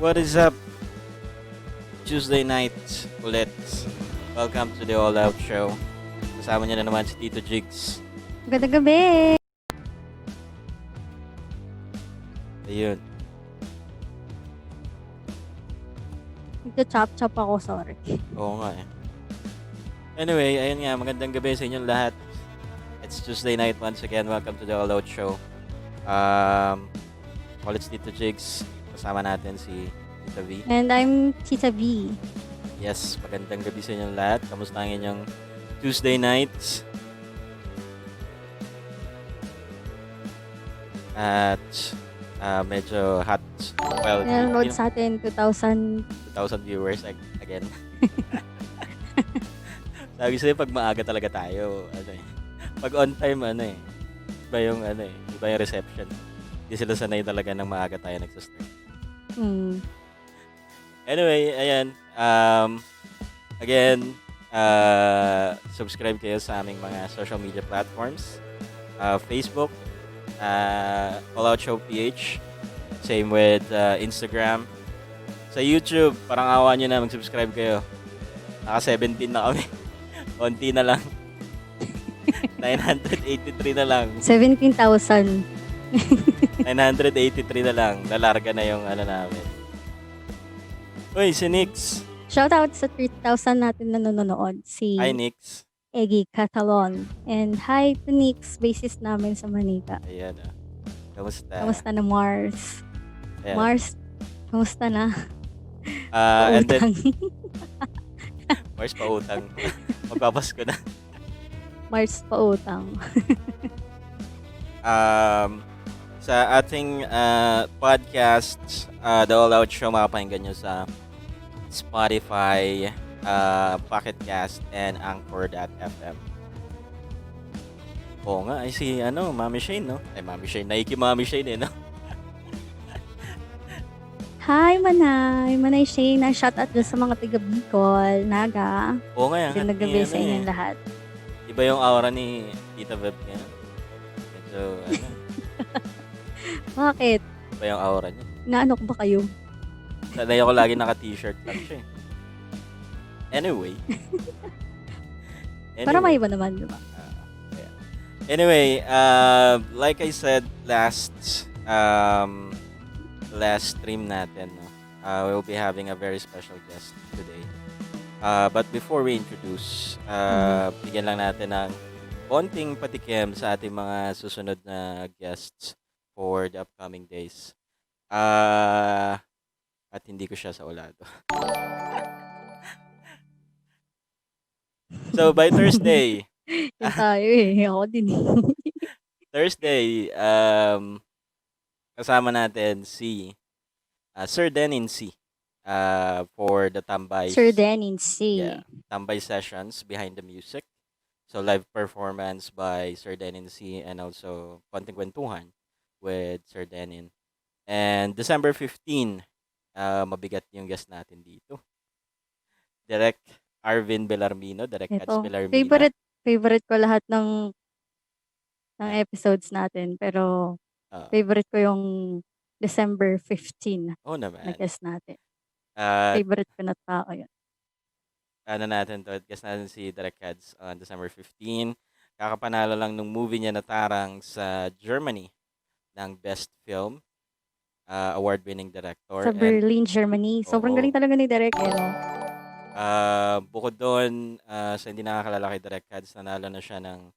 What is up? Tuesday night ulit. Welcome to the All Out Show. Kasama niyo na naman si Tito Jigs. Magandang gabi! Ayun. Nagcha-chop-chop ako, sorry. Oo nga eh. Anyway, ayun nga. Magandang gabi sa inyong lahat. It's Tuesday night once again. Welcome to the All Out Show. Call it's Tito Jigs. Kasama natin si Tita V. And I'm Tita V. Yes, magandang gabi sa inyong lahat. Kamusta ang inyong Tuesday nights? At medyo hot. Well, Nanonood sa atin 2,000 viewers again. Sabi sa'yo, pag maaga talaga tayo, pag on time, iba yung reception. Hindi sila sanay talaga ng maaga tayo nagsastart. Anyway, ayan. Again, subscribe kayo sa aming mga social media platforms. Facebook, All Out Show PH. Same with Instagram. Sa YouTube, parang awa nyo na mag-subscribe kayo. Naka 17 na kami. Konti na lang. 983 na lang. 17,000. 983 na lang. Lalarga na yung namin. Uy, si Nix. Shoutout sa 3,000 natin na nanonood. Si Hi, Nix. Eggy Catalon. And hi to Nix, bassist namin sa Manila. Ayan. Kamusta? Kamusta na Mars? Ayan. Mars, kamusta na? And then, Pautang. Mars pa utang. Magpapasko na. Mars pautang. Sa ating podcast, The All Out Show, makapahinggan nyo sa Spotify, Pocket Cast, and Anchor.fm. Oo nga, ay si Mami Shane, no? Ay, Mami Shane. Naiki Mami Shane, no? Hi, Manay! Manay Shane, shoutout dyan sa mga taga Bicol, Naga. Oo nga, yan. Magandang gabi sa inyong lahat. Iba yung aura ni Tita Web niya. Medyo, Bakit? iba yung aura niya. Naano ko ba kayo? Sanay ako lagi naka-t-shirt lang siya. Anyway. Para may iba naman, di ba? Yeah. Anyway, like I said last stream natin, no? We'll be having a very special guest today. But before we introduce, bigyan lang natin ng konting patikim sa ating mga susunod na guests for the upcoming days. At hindi ko siya sa ulado. So, by Thursday, Yan tayo eh. Ako din. Thursday, kasama natin si Sir Denin C. For the Tambay. Sir Denin C. Yeah, Tambay sessions behind the music. So, live performance by Sir Denin C. and also konting kwentuhan with Sir Denin. And December 15, mabigat yung guest natin dito. Direct Arvin Belarmino, Direct Ads Ito. Belarmino. Favorite ko lahat ng episodes natin. Pero, favorite ko yung December 15 Oh naman. na guest natin. Uh, Favorite ko na tao yun. Guest natin si Direct Ads on December 15. Kakapanalo lang nung movie niya na Tarang sa Germany ng Best Film. Award-winning director. Sa Berlin, Germany. Sobrang galing talaga ni Direk. Bukod doon, sa hindi nakakalala kay Direct Ads, nanalo na siya ng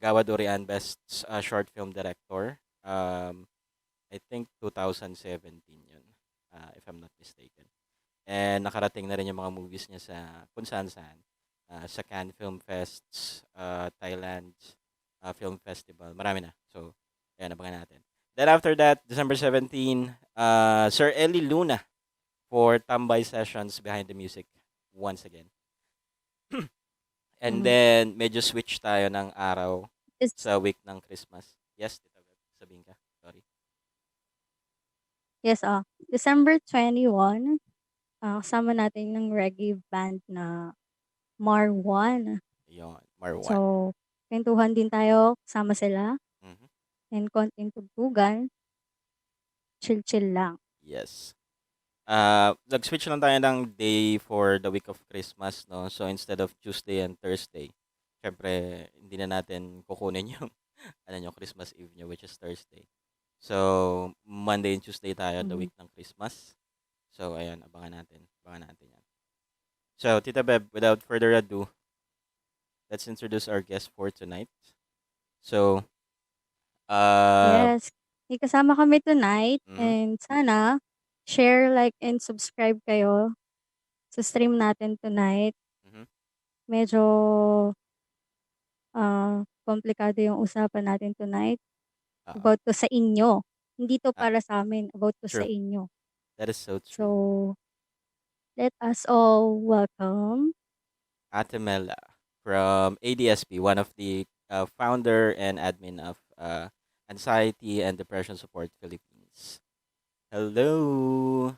Gawa Durian Best Short Film Director. I think 2017 yun, if I'm not mistaken. And nakarating na rin yung mga movies niya sa kung saan-saan. Sa Cannes Film Fests, Thailand Film Festival. Marami na. So, ayan, abangan natin. Then after that, December 17, Sir Eli Luna for Tambay Sessions Behind the Music once again. And then, medyo switch tayo ng araw sa week ng Christmas. Yes, Tita Beb, sabihin ka. Sorry. Yes, December 21, kasama natin ng reggae band na Marwan. Yun, Marwan. So, kwentuhan din tayo, kasama sila. Mhm. And konting tugtugan. Chill-chill lang. Yes. Nag-switch lang tayo ng day for the week of Christmas, no? So, instead of Tuesday and Thursday, syempre, hindi na natin kukunin yung, ano nyo, Christmas Eve nyo, which is Thursday. So, Monday and Tuesday tayo, the Mhm. week ng Christmas. So, ayun, abangan natin. Abangan natin yan. So, Tita Beb, without further ado, let's introduce our guest for tonight. So, uh, Yes, may kasama kami tonight mhm, and sana share, like, and subscribe kayo sa stream natin tonight. mhm, Medyo, komplikado yung usapan natin tonight. oo, About to sa inyo. Hindi 'to ah, para sa'min, about to sa true. inyo. That is so true. So, let us all welcome Ate Mela from ADSP, one of the founder and admin of Anxiety and Depression Support Philippines. Hello.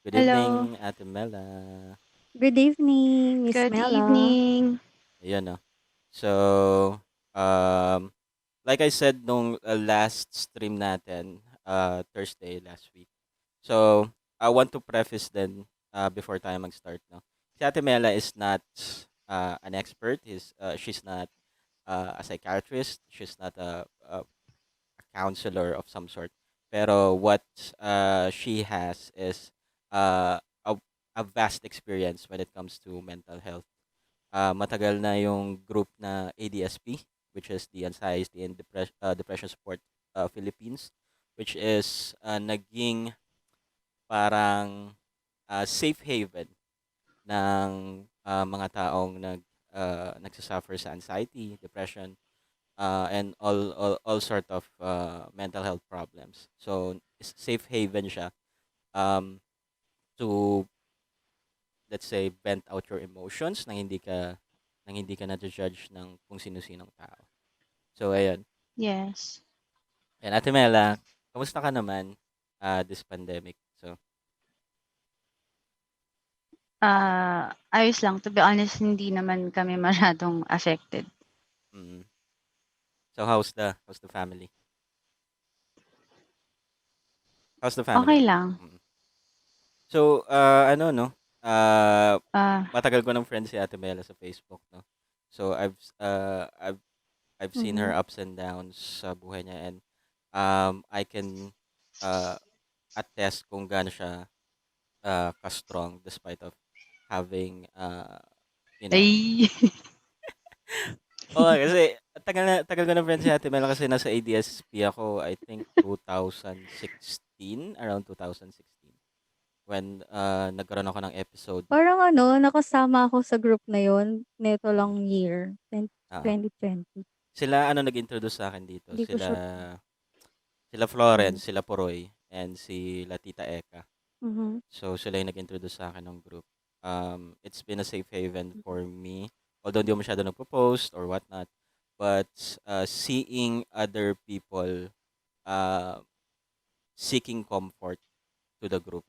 Good Hello. evening, Ate Mela. good evening, Miss Good Mela. evening. Ayan, no. So, um, like I said nung last stream natin, Thursday last week. So, I want to preface then before tayo mag-start, no. Si Ate Mela is not an expert. She's not a psychiatrist. She's not a counselor of some sort. Pero what she has is uh, a, a vast experience when it comes to mental health. Matagal na yung group na ADSP, which is the Anxiety and Depression Support Philippines, which is naging parang safe haven ng mga taong nagsasuffer sa anxiety, depression, and all sort of mental health problems. So safe haven siya um, to, let's say, vent out your emotions nang hindi ka na-judge ng kung sino-sinong tao. So ayun. Yes. And Ate Mela, kamusta ka naman this pandemic? So, Ayos lang. To be honest, hindi naman kami masyadong affected. mm, so how's the family? How's the Okay family? lang. Mm. So, ano, no? Uh, Ah, Matagal ko ng friend si Ate Mela sa Facebook, no? So, I've seen her Mhm. ups and downs sa buhay niya, and I can uh, attest kung gaano siya ka-strong despite of having you know. ay. Oo, kasi tagal ko ng friend si Ate Mela kasi nasa ADSP ako, I think 2016, around 2016 when nagkaroon ako ng episode. Parang ano, nakasama ako sa group na yun, neto Mm, lang year, oo. 2020. Sila ano nag-introduce sa akin dito, Hindi ko sila sure. sila Mhm. Florence, sila Poroy, and si Tita Eka. Mhm. So sila yung nag-introduce sa akin ng group. It's been a safe haven Mhm. for me. Although hindi ako masyado nagpo-post or whatnot, but seeing other people uh, seeking comfort to the group,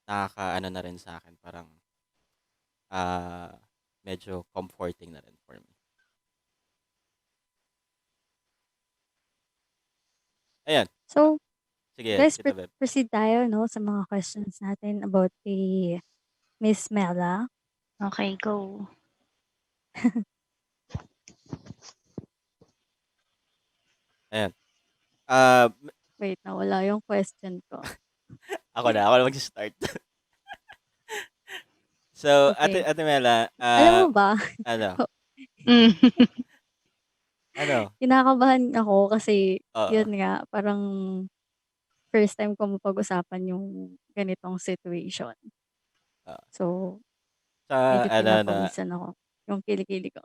nakakaano na rin sa akin, parang ah, medyo comforting na rin for me. Ayan, ah, So, sige, guys, Tita Beb. proceed tayo 'no, sa mga questions natin about kay Miss Mela. Okay, go. Ayan. M Wait, nawala yung question ko. ako na magsa-start. So, Ate Okay. Ate Mela, Alam mo ba, ano, Mm. ano? kinakabahan ako kasi Oo, yun nga, parang first time ko mapag-usapan yung ganitong situation. oo. So, Sa medyo ano na pinapawisan ako, yung kilikili ko.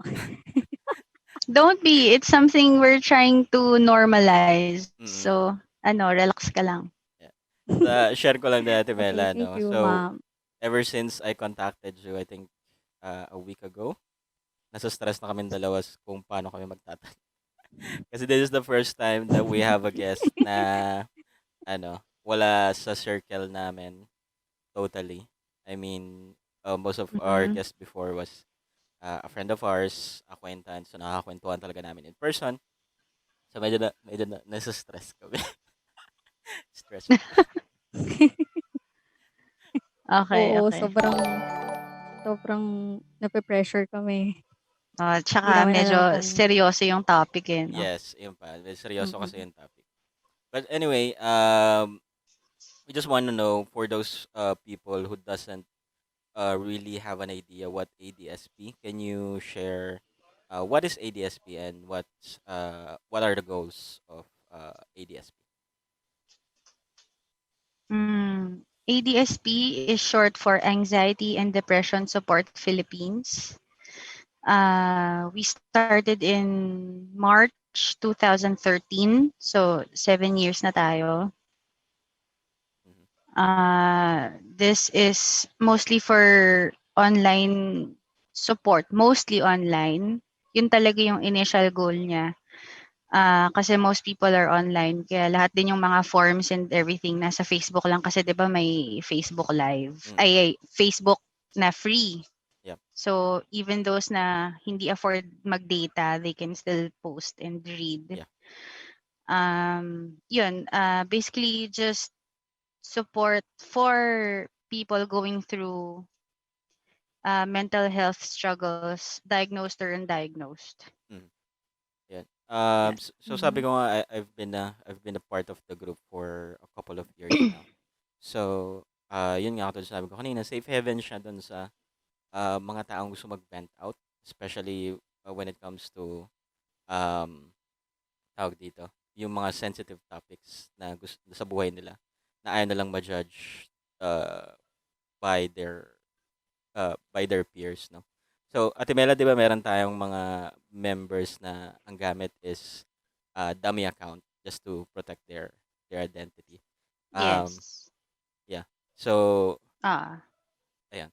Don't be. It's something we're trying to normalize. mm, So, relax ka lang. yeah. Share ko lang din, Ate Okay, Mela, thank 'no. you, So, ma'am. ever since I contacted you, I think a week ago, nasa-stress na kaming dalawa kung paano kami kasi this is the first time that we have a guest na ano, wala sa circle namin totally. I mean, most of our Mm. guests before was a friend of ours, acquaintance, so nakakakwentuhan talaga namin in person. So medyo nasa-stress kami. Stressful. Okay, Oo, okay. sobrang sobrang nape-pressure kami. Hindi Tsaka namin alam medyo kung seryoso yung topic eh, 'no? Yes, yun pa. Seryoso kasi mm. yung topic. But anyway, we just want to know for those people who doesn't really have an idea what ADSP, can you share what is ADSP and what are the goals of ADSP? ADSP is short for Anxiety and Depression Support Philippines. We started in March 2013, so 7 years na tayo. Mhm, This is mostly for online support, mostly online. Yun talaga yung initial goal niya. Kasi most people are online, kaya lahat din yung mga forms and everything nasa Facebook lang kasi 'di ba may Facebook Live, mhm. Facebook na free. Yep. So even those na hindi afford mag-data, they can still post and read. Yeah. Yun, basically just support for people going through mental health struggles, diagnosed or undiagnosed. Mhm. Yeah. Yan. So sabi Mhm. ko nga, I've been a part of the group for a couple of years now. So, yun nga katulad sabi ko kanina, safe haven siya dun sa mga taong gusto mag-vent out, especially when it comes to um, tawag dito, yung mga sensitive topics na gusto sa buhay nila na ayaw nilang ma-judge uh, by their peers, no? So, Ate Mela, 'di ba meron tayong mga members na ang gamit is dummy account just to protect their identity. Um, Yes. yeah. So, Ah, ayan.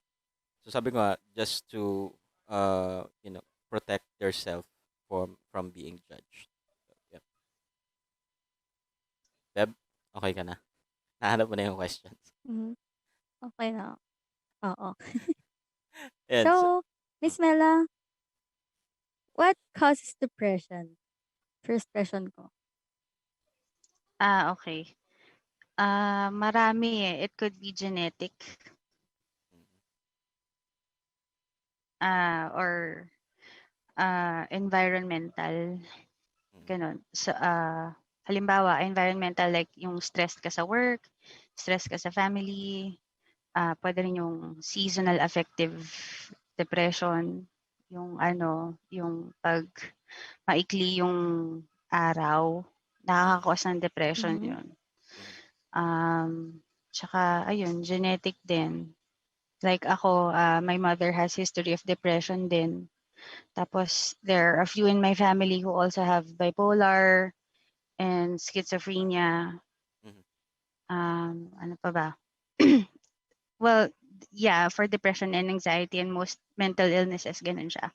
So sabi ko nga, just to protect yourself from being judged. So, yeah. Deb, okay ka na? Nahanap mo na yung questions. Mhm. Okey na, oo. Ayan. So, So, mm, Miss Mela, what causes depression? First question ko. okay. Marami eh. It could be genetic mm, or environmental, mm, gano'n. So, halimbawa, environmental like yung stress ka sa work, stress ka sa family, puwede rin yung seasonal affective depression, yung ano, yung 'pag maikli yung araw, mm, nakaka-cause ng depression Mhm. 'yun. mm, Tsaka ayun, genetic din. Like ako, my mother has history of depression din. Tapos there are a few in my family who also have bipolar and schizophrenia. mm, Ano pa ba? Well, yeah, for depression and anxiety and most mental illnesses, gano'n siya.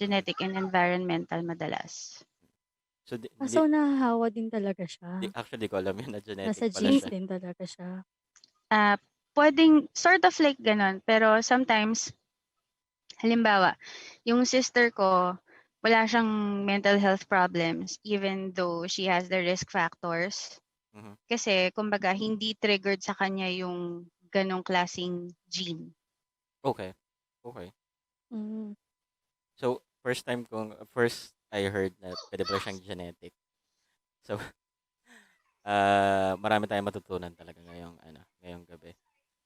mm. Genetic and environmental madalas. So, So, nahahawa din talaga siya. actually, di ko alam yun na genetic Nasa pala genes siya. din talaga siya. Ah, Puwedeng sort of like gano'n, pero sometimes halimbawa, yung sister ko, wala siyang mental health problems even though she has the risk factors. Mhm. Kasi kumbaga hindi triggered sa kanya yung ganong klaseng gene. Okay. Okay. Hmm, So, first I heard na pwede pala siyang genetic. So, marami tayong matutunan talaga ngayong gabi.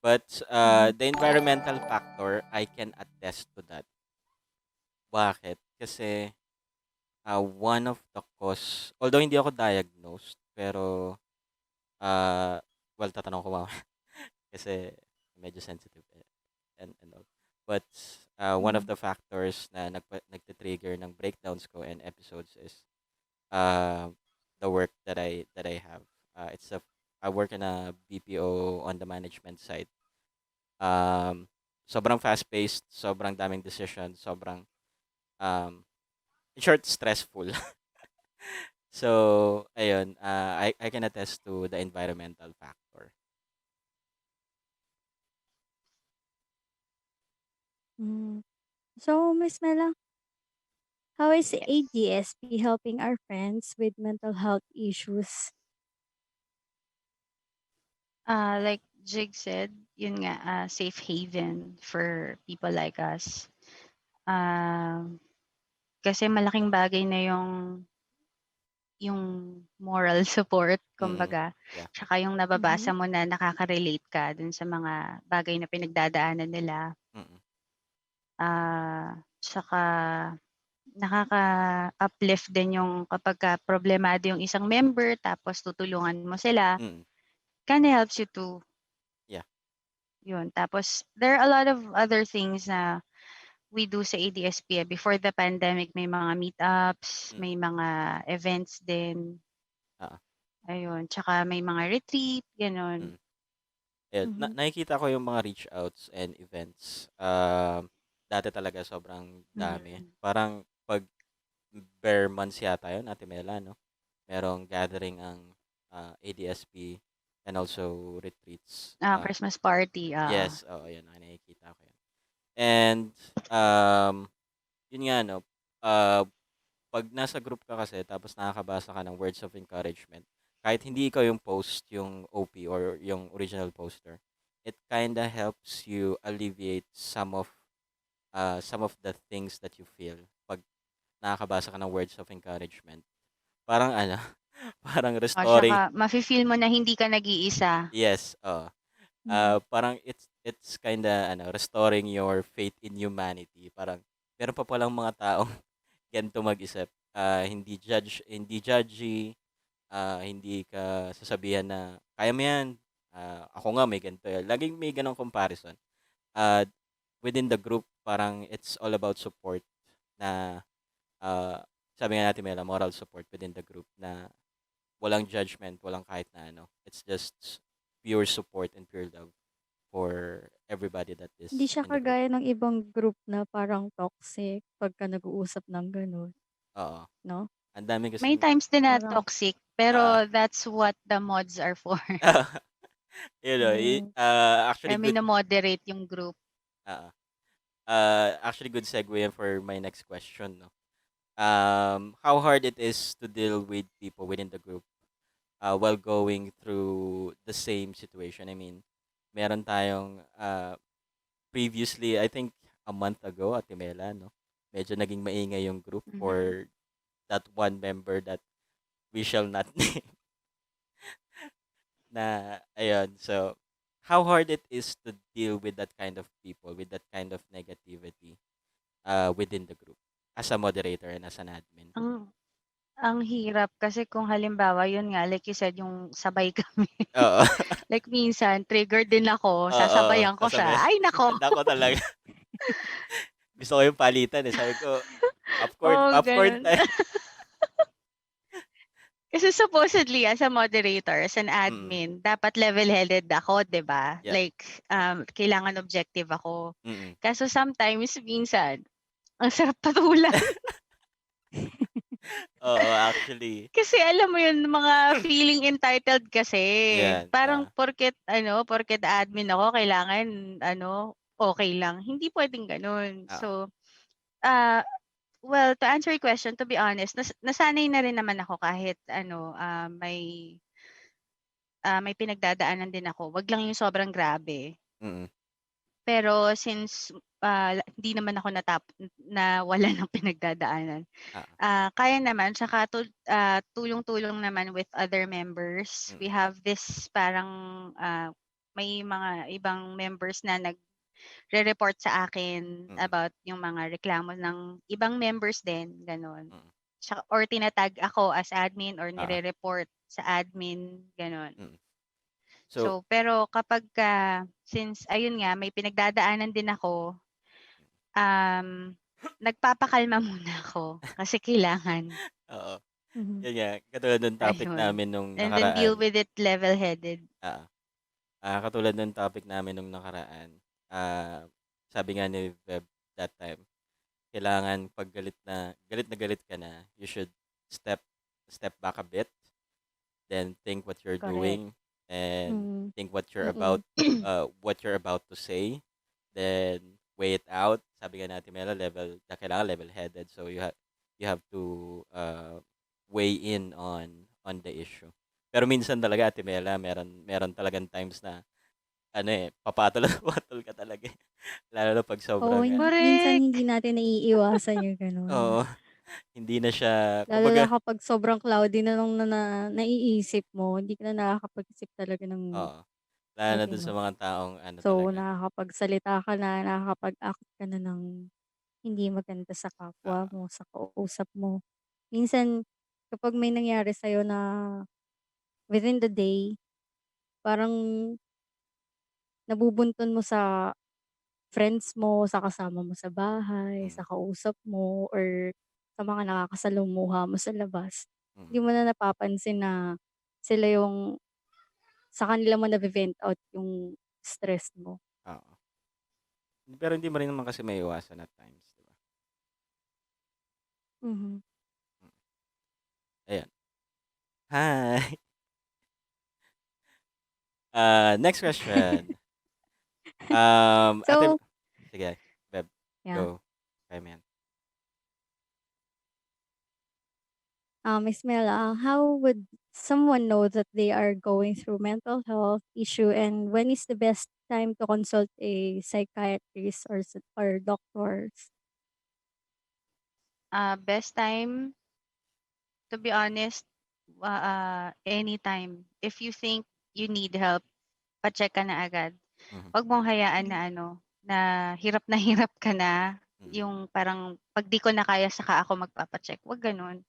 But mhm, the environmental factor, I can attest to that. Bakit? Kasi one of the cause, although hindi ako diagnosed, pero well, tatanong ko mamaya kasi medyo sensitive and all. But one of mhm, the factors na nagte-trigger ng breakdowns ko and episodes is uh, the work that I have. I work in a BPO on the management side. Um, sobrang fast-paced, sobrang daming decision, sobrang um, in short, stressful. So, ayun, I can attest to the environmental factor. hmm. So, Miss Mela, how is Yes. ADSP helping our friends with mental health issues? Like Jig said, yun nga, safe haven for people like us. Kasi malaking bagay na yung moral support Mm. kumbaga, Yeah. tsaka yung nababasa Mhm. mo na nakaka-relate ka dun sa mga bagay na pinagdadaanan nila. Mm. Tsaka nakaka-uplift din yung kapagka problemado yung isang member tapos tutulungan mo sila, Mm. kinda helps you to Yeah. yun. Tapos there are a lot of other things na we do sa ADSP. Before the pandemic may mga meetups, Mm. may mga events din, Oo. ayun. Tsaka may mga retreat, gano'n. Mm. Ayun, Mhm. nakikita ko yung mga reach outs and events. Dati talaga sobrang dami. Mm. Parang 'pag bare months yata yun, Ate Mela, 'no? Merong gathering ang, ADSP and also retreats. Christmas party, oo. Yes, oo, yun, nakikita ko yun. And, um, yun nga 'no, ah 'pag nasa group ka kasi tapos nakakabasa ka ng words of encouragement, kahit hindi ikaw yung post, yung OP or yung original poster, it kinda helps you alleviate some of the things that you feel 'pag nakakabasa ka ng words of encouragement. Parang ano, parang Tsaka restoring. mafi-feel mo na hindi ka nag-iisa. Yes, oo. Mhm. Parang it's kinda ano, restoring your faith in humanity. Parang meron pa palang mga taong ganito mag-isip, hindi judgy, hindi ka sasabihan na, "Kaya mo 'yan, ako nga may ganito, eh." Laging may gano'ng comparison. Uh, Within the group, parang it's all about support na, ah, sabi nga natin Mela, moral support within the group na walang judgment, walang kahit na ano. It's just pure support and pure love for everybody that Hindi is siya in the group. kagaya ng ibang group na parang toxic pagka nag-uusap ng gano'n, Oo, 'no? ang dami May kasing times din na Parang toxic, ah, pero that's what the mods are for. you know, hmm, actually Kaya good. mino-moderate yung group. Oo. Actually good segue yan for my next question, no? How hard it is to deal with people within the group while going through the same situation. I mean, meron tayong previously, I think a month ago, Ate Mela, no? Medyo naging maingay yung group Mhm. for that one member that we shall not name na ayun. So, how hard it is to deal with that kind of people, with that kind of negativity within the group as a moderator and as an admin. Ang ang hirap kasi kung halimbawa yun nga like you said yung sabay kami. Oo. Like minsan triggered din ako, Oo, sasabayan ko sasabihin. siya. Ay naku! Naku talaga. Gusto ko yung palitan, eh. Sabi ko, popcorn, Oo, popcorn gano'n. time. Kasi supposedly as a moderator, as an Mm. admin, dapat level-headed ako, 'di ba? Yeah. Like, kailangan objective ako. Mm. Kaso sometimes, minsan, ang sarap patulan. Oo, actually. Kasi alam mo yun, mga feeling entitled kasi. Yan. Parang porket admin ako, kailangan okey lang. Hindi puwedeng gano'n. Oo. So, ah, well, to answer your question, to be honest, nasanay na rin naman ako kahit may pinagdadaanan din ako. 'Wag lang yung sobrang grabe. Mm. Pero since, hindi naman ako nawalan ng pinagdadaanan, Oo. kaya naman tsaka tulong-tulong naman with other members. We Mm. have this parang, may mga ibang members na nagre-report sa akin Mm. about yung mga reklamo ng ibang members din, gano'n. Mm. Tsaka or tina-tag ako as admin or Oo. nire-report sa admin, gano'n. Mm. So, So, pero kapagka since ayun nga may pinagdadaanan din ako, nagpapakalma muna ako kasi kailangan, oo. mhm. Yun nga, katulad nung topic ayun. namin nung And then deal nakaraan. with it level-headed. Oo. Katulad nung topic namin nung nakaraan, ah, sabi nga ni Veb that time, kailangan 'pag galit na galit ka na, you should step step back a bit, then think what you're Correct. doing, and Mhm. think Mm. what you're about to say, then weigh it out. Sabi nga natin Mela, kailangan level-headed. So you have to weigh in on the issue. Pero minsan talaga Ate Mela, meron talagang times na ano, papatol at papatol ka talaga, eh. Lalo na 'pag Oo, sobrang, minsan Correct. hindi natin naiiwasan yung gano'n. oo, hindi na siya Lalo na kumbaga kapag sobrang cloudy na nung naiisip mo, hindi ka na nakakapag-isip talaga ng oo, lalo na dun sa matino. mga taong ano So, talaga, nakakapagsalita ka na, nakakapag-act ka na ng hindi maganda sa kapwa oo, mo, sa kausap mo. Minsan, kapag may nangyari sa'yo na within the day, parang nabubuntun mo sa friends mo, sa kasama mo sa bahay, mm, sa kausap mo, or sa mga nakakasalamuha mo sa labas. mm, Hindi mo na napapansin na sila yung sa kanila mo nabe-vent out yung stress mo. oo. Pero hindi mo rin naman kasi maiiwasan at times, 'di ba? Mhm. Mm, ayun. Hi! Next question. Ate So, sige, Beb, yeah, go. Kaya mo yan. Miss Mela, how would someone know that they are going through mental health issue, and when is the best time to consult a psychiatrist or doctors? Best time, to be honest, anytime. If you think you need help, pa-check ka na agad. Mhm, 'Wag mong hayaan na na hirap na hirap ka na, mm, yung parang 'pag 'di ko na kaya saka ako magpapa-check, 'wag gano'n.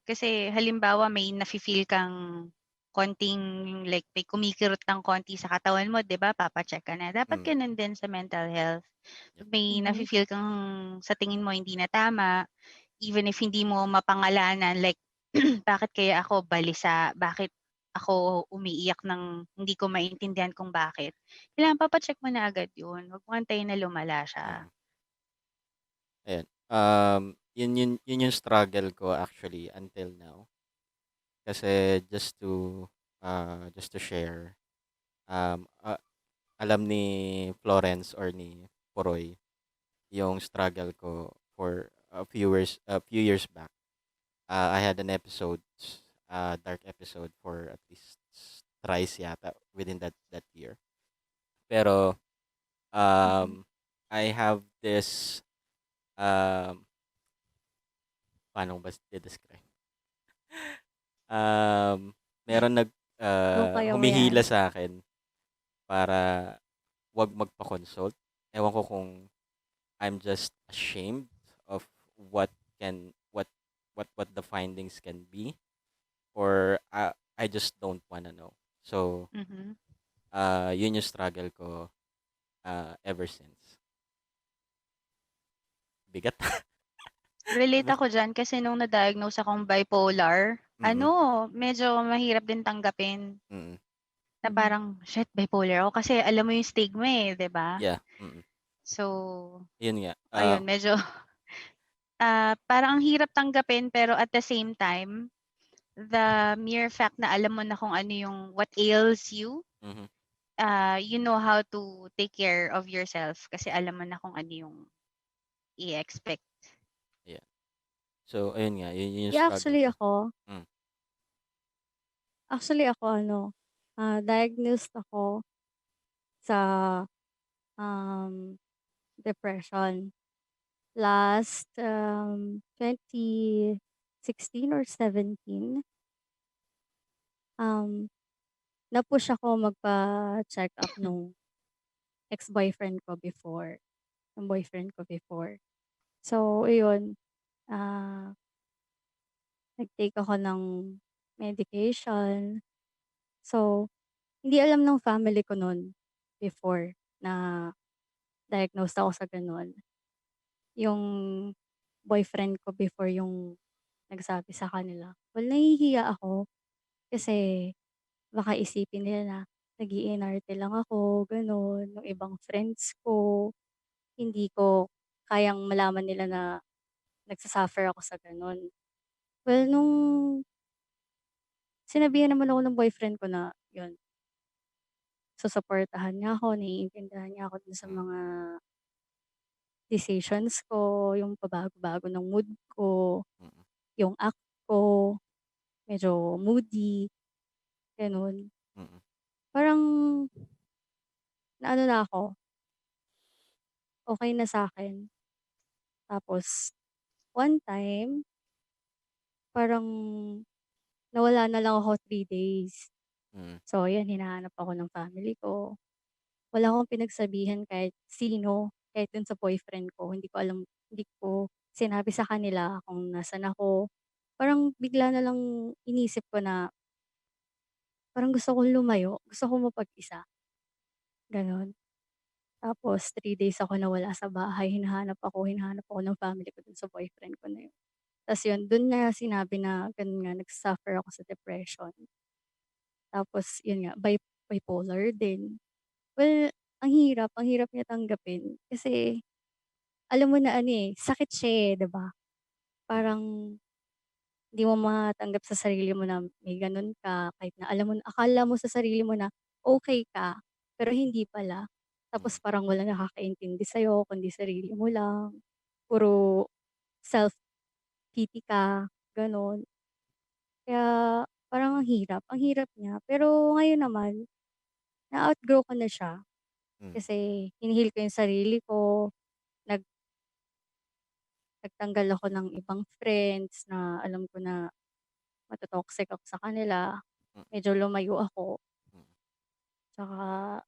Kasi halimbawa may nafi-feel kang konting like may kumikirot ng konti sa katawan mo, 'di ba, papa-check ka na. Dapat mm, gano'n din sa mental health. yep, 'Pag may Mhm. nafi-feel kang sa tingin mo hindi na tama, even if hindi mo mapangalanan like bakit kaya ako balisa, bakit ako umiiyak ng hindi ko maintindihan kung bakit. Kailangan papa-check mo na agad 'yun, 'wag mo antayin na lumala siya. mm. Ayun, yun yung struggle ko actually until now. Kasi just to share, um, ah, alam ni Florence or ni Poroy yung struggle ko for a few years back. I had an episode, dark episode for at least thrice yata within that year. Pero Mhm. I have this um paano ko ba describe. Um, meron Go kayo humihila yan. sa akin para 'wag magpa-consult. Ewan ko kung I'm just ashamed of what can what the findings can be, or I just don't wanna know. So, Mhm. yun yung struggle ko, ever since. Bigat. Relate Ano? ako diyan kasi nung na-diagnose akong bipolar, Mm, medyo mahirap din tanggapin mm. na Mhm. parang, "Shit, bipolar ako." Kasi alam mo yung stigma, 'di ba? Yeah, mm. So, Yun nga, ayun medyo, parang ang hirap tanggapin pero at the same time, the mere fact na alam mo na kung ano yung what ails you, mhm, you know how to take care of yourself kasi alam mo na kung ano yung i-expect. yeah. So, ayun nga, yun yung Yeah, struggle ko. Hmm, actually ako diagnosed ako sa, depression last, 2016 or 17. Um, Na-push ako magpa-check-up nung ex-boyfriend ko before, yung boyfriend ko before. So iyon, ah, nag-take ako ng medication. So, hindi alam ng family ko nun before na diagnosed ako sa gano'n. Yung boyfriend ko before yung nagsabi sa kanila. Well, nahihiya ako kasi baka isipin nila na nag-i-inarte lang ako, gano'n. Yung ibang friends ko, hindi ko kayang malaman nila na nagsa-suffer ako sa gano'n. Well, nung sinabihan naman ako ng boyfriend ko na yun, susuportahan niya ako, naiintindihan niya ako dun sa mm, mga decisions ko, yung pabago-bago ng mood ko, mm, yung act ko, medyo moody, gano'n. mm, Parang na ano na ako, okey na sa'kin. Tapos one time, parang nawala na lang ako 3 days. Mm, So ayan, hinahanap ako ng family ko. Wala akong pinagsabihan kahit sino, kahit dun sa boyfriend ko. Hindi ko sinabi sa kanila kung nasaan ako. Parang bigla na lang inisip ko na parang gusto kong lumayo, gusto kong mapag-isa, gano'n. Tapos 3 days ako nawala sa bahay, hinahanap ako ng family ko dun sa boyfriend ko na yun. Tas yun, dun niya sinabi na ganun nga, nagsu-suffer ako sa depression. Tapos yun nga, bipolar din. Well, ang hirap niya tanggapin kasi alam mo na ano, eh, sakit siya, eh, 'di ba? mm, Parang hindi mo matanggap sa sarili mo na may gano'n ka kahit na alam mo na akala mo sa sarili mo na okey ka, pero hindi pala. mm, Tapos parang walang nakakaintindi sa'yo kundi sarili mo lang. Puro self-pity ka, gano'n. Kaya parang ang hirap niya. Pero ngayon naman, na-outgrow ko na siya mm, kasi hinihil ko yung sarili ko, nag nagtanggal ako ng ibang friends na alam ko na ako sa kanila. mm, Medyo lumayo ako. mm, Tsaka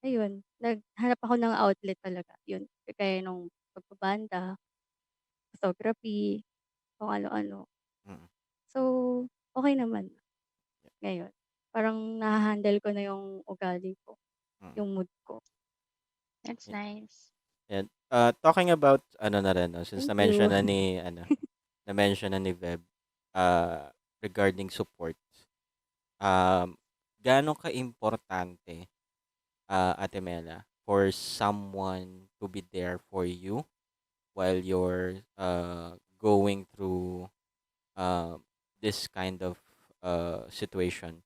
ayun, naghanap ako ng outlet talaga, yun. Kagaya nung pagbabanda, photography, kung ano-ano. mm, So, okey naman ngayon. Parang naha-handle ko na yung ugali ko, mm. yung mood ko. That's Ya nice. yan. Talking about ano na rin 'no, since Thank na-mention you. na ni ano, na-mention na ni Veb, ah, regarding support, um, gaano kaimportante, Ate Mela, for someone to be there for you while you're, going through, uh, this kind of, situation?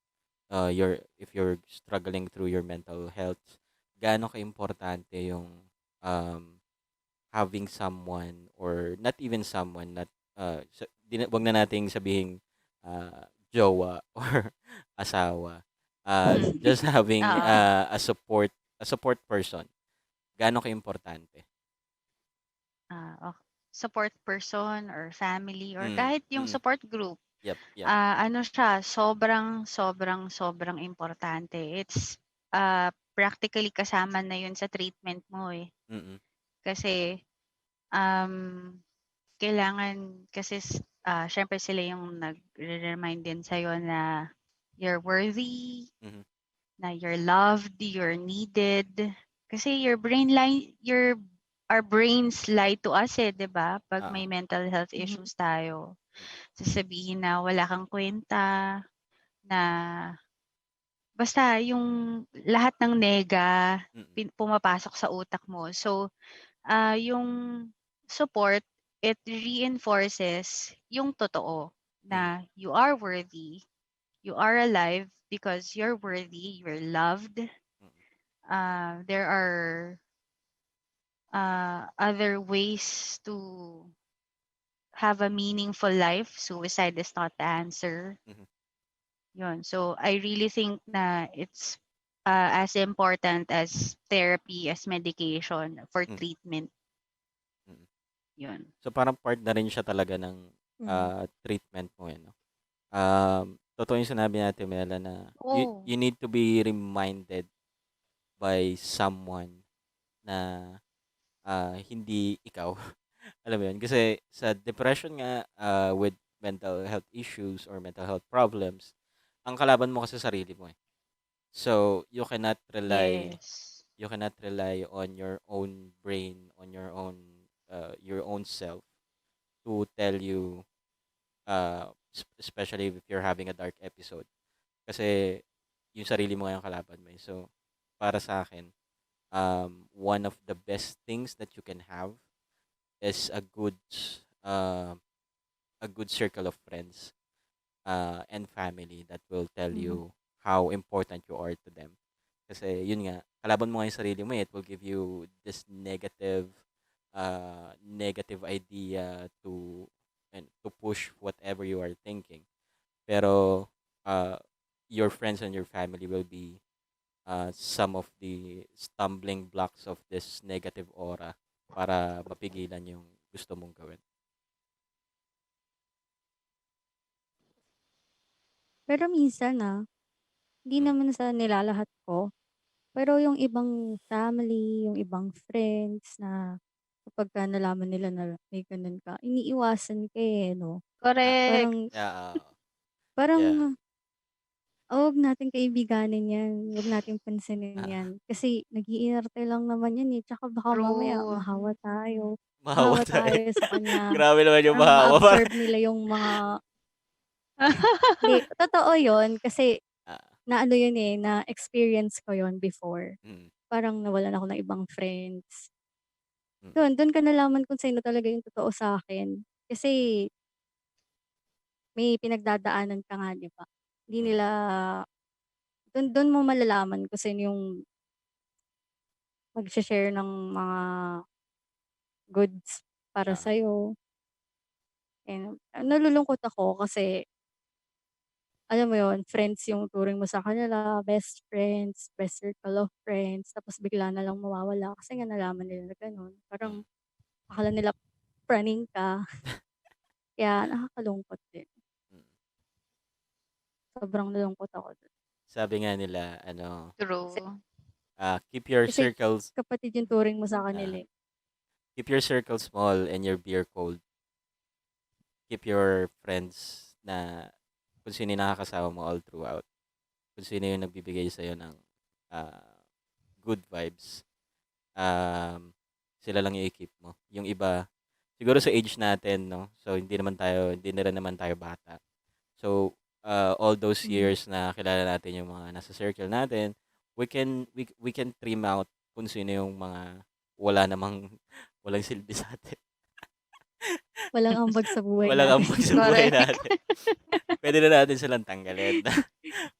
If you're struggling through your mental health, gaano kaimportante yung, um, having someone or not even someone, not, 'wag na nating sabihing, jowa or asawa. Just having, Oo. a support person, gaano kaimportante? Support person or family or Mm, kahit yung mm. support group, Yep, yep. ano siya, sobrang, sobrang, sobrang importante. It's, practically kasama na yun sa treatment mo, eh. Mm, Kasi, um, kailangan kasi siyempre sila yung nagre-remind din sa'yo na you're worthy, mhm, na you're loved, you're needed. Kasi our brains lie to us, eh, 'di ba? 'Pag oo, may mental health Mhm, issues tayo. mm, Sasabihin na wala kang kwenta, na basta yung lahat ng nega mm, pumapasok sa utak mo. So, yung support, it reinforces yung totoo mm, na you are worthy, you are alive because you're worthy, you're loved. mm, There are other ways to have a meaningful life. Suicide is not the answer. mhm, Yun. So I really think na it's as important as therapy, as medication for mm, treatment. mm. Yun. So, parang part na rin siya talaga ng, mhm, treatment mo, eh, 'no? Totoo yung sinabi ni Ate Mela na Oh, you need to be reminded by someone na, hindi ikaw. Alam mo yun? Kasi sa depression nga, with mental health issues or mental health problems, ang kalaban mo kasi sarili mo, eh. So, yes. you cannot rely on your own brain, on your own self to tell you, especially if you're having a dark episode. Kasi yung sarili mo nga yung kalaban mo, eh. So, para sa akin, one of the best things that you can have is uh, a good circle of friends, and family that will tell mhm, you how important you are to them. Kasi yun nga, kalaban mo nga yung sarili mo, eh. It will give you this negative idea to push whatever you are thinking. Pero, uh, your friends and your family will be, some of the stumbling blocks of this negative aura para mapigilan yung gusto mong gawin. Pero minsan, hindi Mm. naman sa nilalahat ko, pero yung ibang family, yung ibang friends na kapagka nalaman nila na may gano'n ka, iniiwasan ka, 'no? Ah, Correct. Parang yeah, oo. Yeah. parang, "Huwag nating kaibiganin 'yan, huwag nating pansinin Ah, 'yan, kasi nag-iinarte lang naman 'yan, eh, tsaka baka mamaya True. mahawa mahawa tayo. tayo sa kanya." Grabe naman yung Parang mahawa. Parang, ma-absorb nila yung mga hindi, totoo yun kasi ah, naano yun, eh, na-experience ko yun before. mm, Parang nawalan ako ng ibang friends. mm, Dun ko nalaman kung sino talaga yung totoo sa'kin. Kasi mm, may pinagdadaanan ka nga, 'di ba? Hindi mm, nila dun mo malalaman kung sino yung magshe-share ng mga goods para ah, sa'yo. And nalulungkot ako kasi alam mo yun, friends yung turing mo sa kanila, best friends, best circle of friends, tapos bigla na lang mawawala kasi nga nalaman nila na gano'n. mm, Parang akala nila praning ka, kaya nakakalungkot din. mm. Sobrang nalungkot ako dun. Sabi nga nila, ano, Kasi True. keep your kasi circles, kapatid yung turing mo sa uh, kanila, eh. keep your circle small and your beer cold. Keep your friends na kung sino yung nakakasama mo all throughout. Kung sino yung nagbibigay sa'yo ng ah, good vibes. Sila lang yung i-keep mo. Yung iba, siguro sa age natin, no? So, hindi na rin naman tayo bata. So, all those Hmm, years na kilala natin yung mga nasa circle natin, we can trim out kung sino yung mga wala namang walang silbi sa atin. walang ambag sa buhay Walang natin. ambag sa buhay Correct. natin. Pwede na natin silang tanggalin.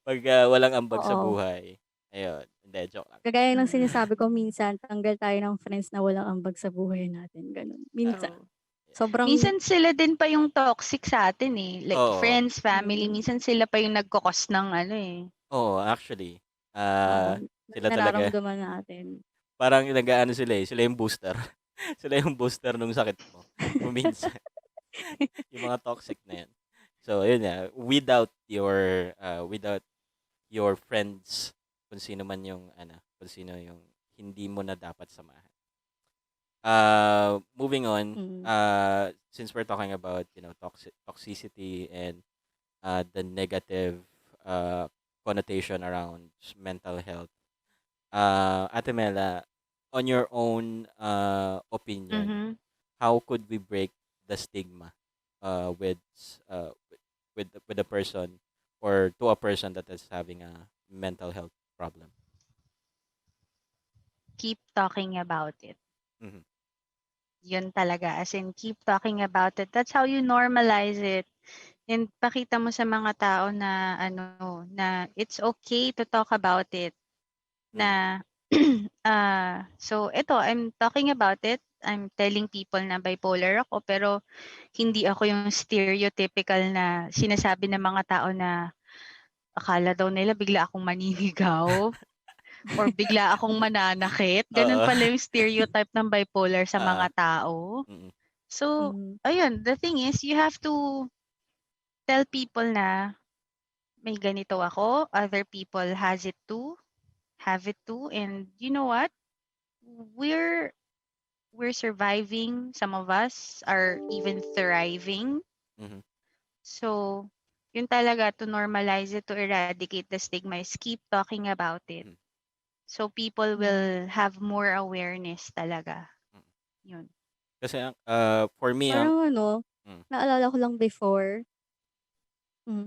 Pag walang ambag sa Oo, buhay, ayun, hindi, joke lang. kagaya ng sinasabi ko minsan, tanggal tayo ng friends na walang ambag sa buhay natin, gano'n. Minsan, True. Yeah. sobrang Minsan sila din pa yung toxic sa atin, eh. Like Oo, friends, family, mm, minsan sila pa yung nagko-cause ng ano, eh. oo, actually, oo, ng sila talaga, nararamdaman natin. parang nag-aano sila, eh, sila yung booster. Sila yung booster nung sakit mo, kung minsan, yung mga toxic na yan. So, yun nga, without your friends, kung sino man yung, kung sino yung hindi mo na dapat samahan. Moving on, Mm, since we're talking about, toxicity and the negative uh, connotation around mental health, Ate Mela, on your own opinion, Mhm. how could we break the stigma with with a person or to a person that is having a mental health problem? Keep talking about it. Mm-hmm. Yun talaga, as in keep talking about it. That's how you normalize it. And pakita mo sa mga tao na ano, na it's okay to talk about it. Mm-hmm. Na so eto, I'm talking about it. I'm telling people na bipolar ako, pero hindi ako yung stereotypical na sinasabi ng mga tao na akala daw nila bigla akong maninigaw or bigla akong mananakit. Ganun Oo. pala yung stereotype ng bipolar sa Ah, mga tao. mm, So, mm, ayun, the thing is, you have to tell people na may ganito ako, other people have it too, and you know what? We're we're surviving. Some of us are even thriving. mhm, So, yun talaga to normalize it, to eradicate the stigma is keep talking about it. mm, So people mm. will have more awareness talaga. mm. Yun. Kasi for me Parang ano, mm, naalala ko lang before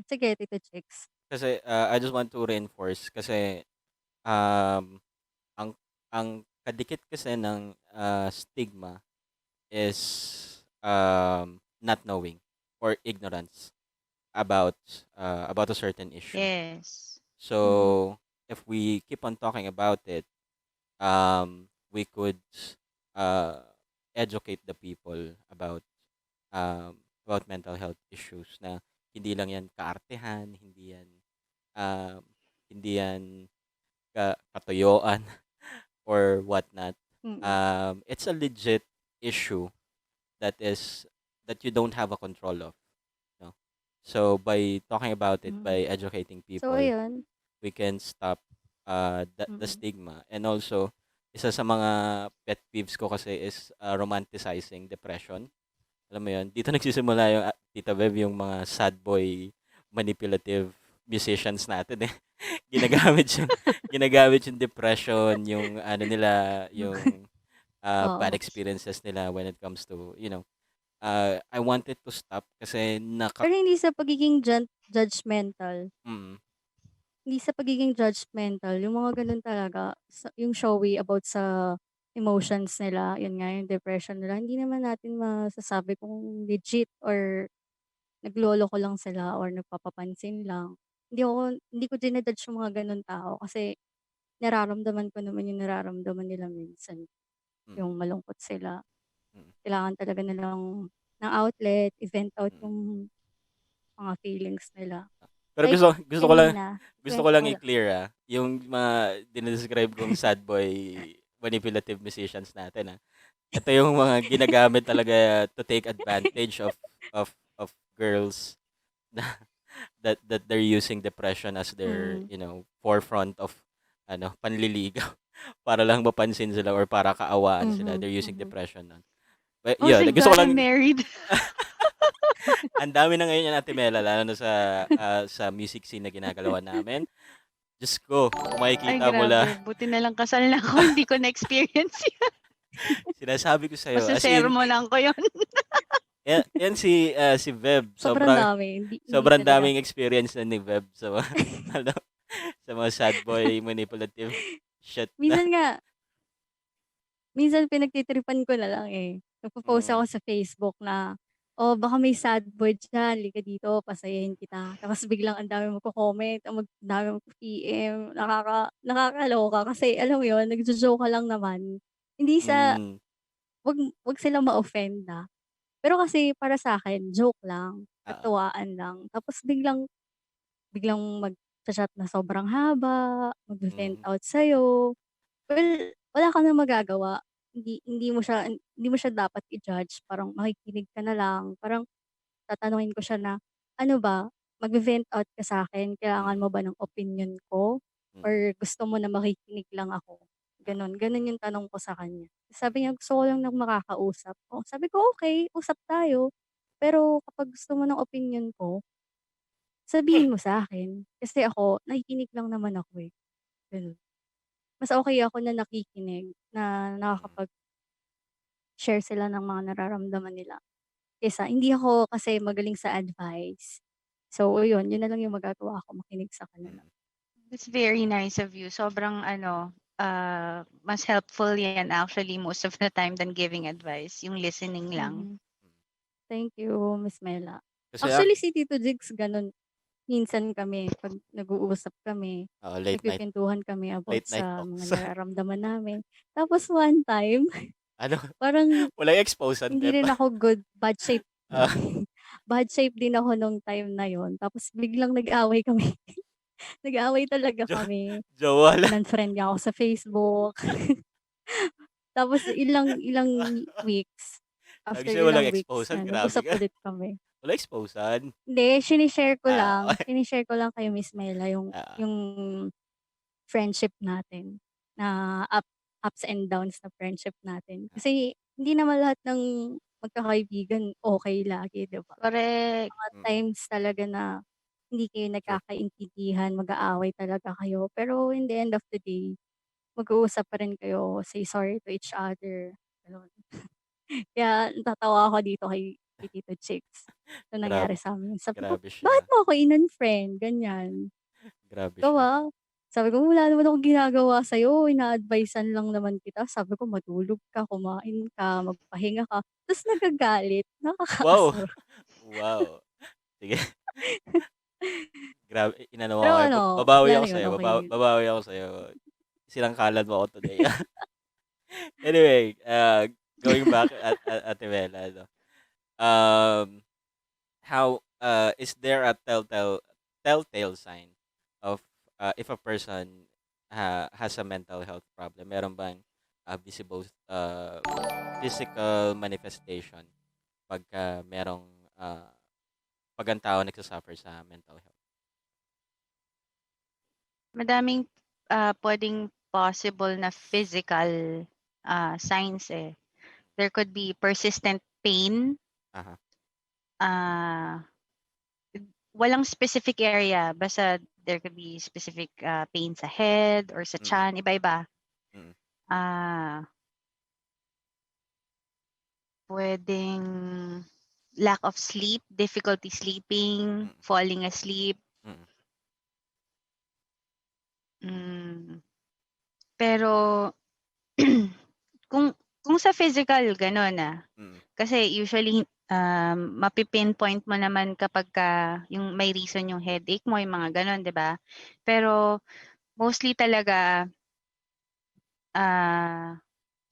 sige Tito Chicks. kasi I just want to reinforce kasi um ang kadikit kasi ng stigma is not knowing or ignorance about about a certain issue. Yes. Mm, So if we keep on talking about it, we could uh, educate the people about mental health issues na hindi lang yan kaartehan, um, hindi yan katuyuan or whatnot. Mm. It's a legit issue that is that you don't have a control of. No? So by talking about it, Mm. by educating So people, ayun, we can stop the mm. stigma. And also, isa sa mga pet peeves ko kasi is romanticizing depression. Alam mo yun, dito nagsisimula yung Tita Bev, yung mga sad boy manipulative musicians natin eh. ginagamit yung ginagamit yung depression, yung ano nila, yung bad Oo. experiences nila when it comes to, I wanted to stop kasi Pero hindi sa pagiging judgmental. mm, Hindi sa pagiging judgmental, yung mga gano'n talaga, yung showy about sa emotions nila, yun nga, yung depression nila, hindi naman natin masasabi kung legit or nagloloko lang sila or nagpapapansin lang. Hindi ko jina-judge yung mga gano'ng tao kasi nararamdaman ko naman yung nararamdaman nila minsan. mm, Yung malungkot sila, mm, kailangan talaga nilang ng outlet, i-vent out mm. yung mga feelings nila. Pero Like gusto ko lang kanina, gusto ko lang wala. i-clear yung mga dinedescribe kong sad boy manipulative musicians natin. Ito yung mga ginagamit talaga to take advantage of girls na that they're using depression as their, Mm, forefront of panliligaw para lang mapansin sila or para kaawaan sila. mhm, They're using mhm. depression nun. But Oh, yun, so gusto ko I'm lang married. ang dami na ngayon yan Ate Mela lalo na sa music scene na ginagalawan namin. Diyos ko, kung Ay, makikita mo lang, grabe. Buti na lang kasal na ako. Hindi ko na-experience yun. sinasabi ko sa'yo, as in, Masasermonan ko yun. yan si Veb, Sobrang sobrang, dami, hindi sobrang talaga. daming experience na ni Veb sa mga, ano, sa mga sad boy manipulative shit na. Minsan nga, minsan pinagtitripan ko na lang, eh. Nagpo-post Mm, ako sa Facebook na, "Oh, baka may sad boy diyan, halika dito pasayahin kita." Tapos biglang ang daming magko-comment, ang daming magpi-PM, nakakaloka kasi alam mo yun, nagjo-joke ka lang naman. Hindi sa mm, 'wag 'wag silang ma-offend, pero kasi para sa'kin joke lang, oo, katuwaan lang. Tapos biglang biglang magcha-chat na sobrang haba, magve-vent mhm, out sa'yo. Well, wala ka ng magagawa. Hindi mo siya dapat i-judge, parang makikinig ka na lang. Parang tatanungin ko siya na, "Ano ba, magve-vent out ka sa'kin, kailangan mm, mo ba ng opinyon ko or mm, gusto mo na makikinig lang ako?" oo, Gano'n, gano'n yung tanong ko sa kanya. Sabi niya, "Gusto ko lang ng makakausap." Oh, sabi ko, "Okey, usap tayo. Pero kapag gusto mo ng opinyon ko, sabihin mo sa'kin. Kasi ako, nakikinig lang naman ako, eh." Gano'n. Mas okey ako na nakikinig, na mm, nakakapag-share sila ng mga nararamdaman nila, kaysa hindi ako kasi magaling sa advice. So yun, yun na lang yung magagawa ko, makinig sa kanila. mm, That's very nice of you. Sobrang mas helpful yan actually most of the time than giving advice. Yung listening lang. Mhm. Thank you, Miss Mela. kasi Actually si Tito Jigs gano'n, minsan kami 'pag nag-uusap kami, oo, nagkukuwentuhan kami about late night sa mga talks. nararamdaman namin. Tapos one time, Ano, parang walang expose hindi Pep. rin ako bad shape. Ah, Bad shape din ako nung time na yun, tapos biglang nag-away kami. Nag-away talaga jo kami. jowa lang. In-unfriend niya ako sa Facebook. Tapos ilang ilang weeks, Sabi after sa'yo walang ilang weeks exposan, na grabe nag-usap ka. ulit kami. Walang exposan? Hindi, Okey. shini-share ko lang kay Miss Mela Oo, yung friendship natin na ups and downs na friendship natin. oo, Kasi hindi naman lahat ng magkakaibigan okey lagi, 'di ba? Correct. Mga mm, times talaga na hindi kayo true, nagkakaintindihan, mag-aaway talaga kayo. Pero in the end of the day, mag-uusap pa rin kayo, say sorry to each other, gano'n. Kaya natatawa ako dito kay Tito Chicks, nung nangyari grabe sa'min. Sabi ko, grabe "Bakit siya, mo ako in-unfriend?" Ganyan. grabe "Ikaw, siya. sabi ko, "Wala naman akong ginagawa sa'yo, ina-advice-an lang naman kita. Sabi ko matulog ka, kumain ka, magpahinga ka." Ta's nagagalit, Wow, nakakaasar. wow. Sige, grabe inano mo Pero ako, ano, babawi wala ako na yun, sa'yo, okey na yun. babawi ako sa'yo. Sinangkalan mo ako today. Anyway, going back at Ate Bella 'no, um, how, is there a telltale sign of, if a person has a mental health problem? Meron bang visible physical manifestation pagka merong ah, pag ang tao nagsasuffer sa mental health? Madaming puwedeng possible na physical signs, eh. There could be persistent pain, Aha. ah, walang specific area basta there could be specific pain sa head or sa Mm. tiyan, iba-iba. Mm. Ah, puwedeng lack of sleep, difficulty sleeping, Mm. falling asleep, Mm. hmm. Pero kung sa physical gano'n, Mm. kasi usually, mapi-pinpoint mo naman kapagka yung may reason yung headache mo, yung mga gano'n, 'di ba? Pero mostly talaga, ah,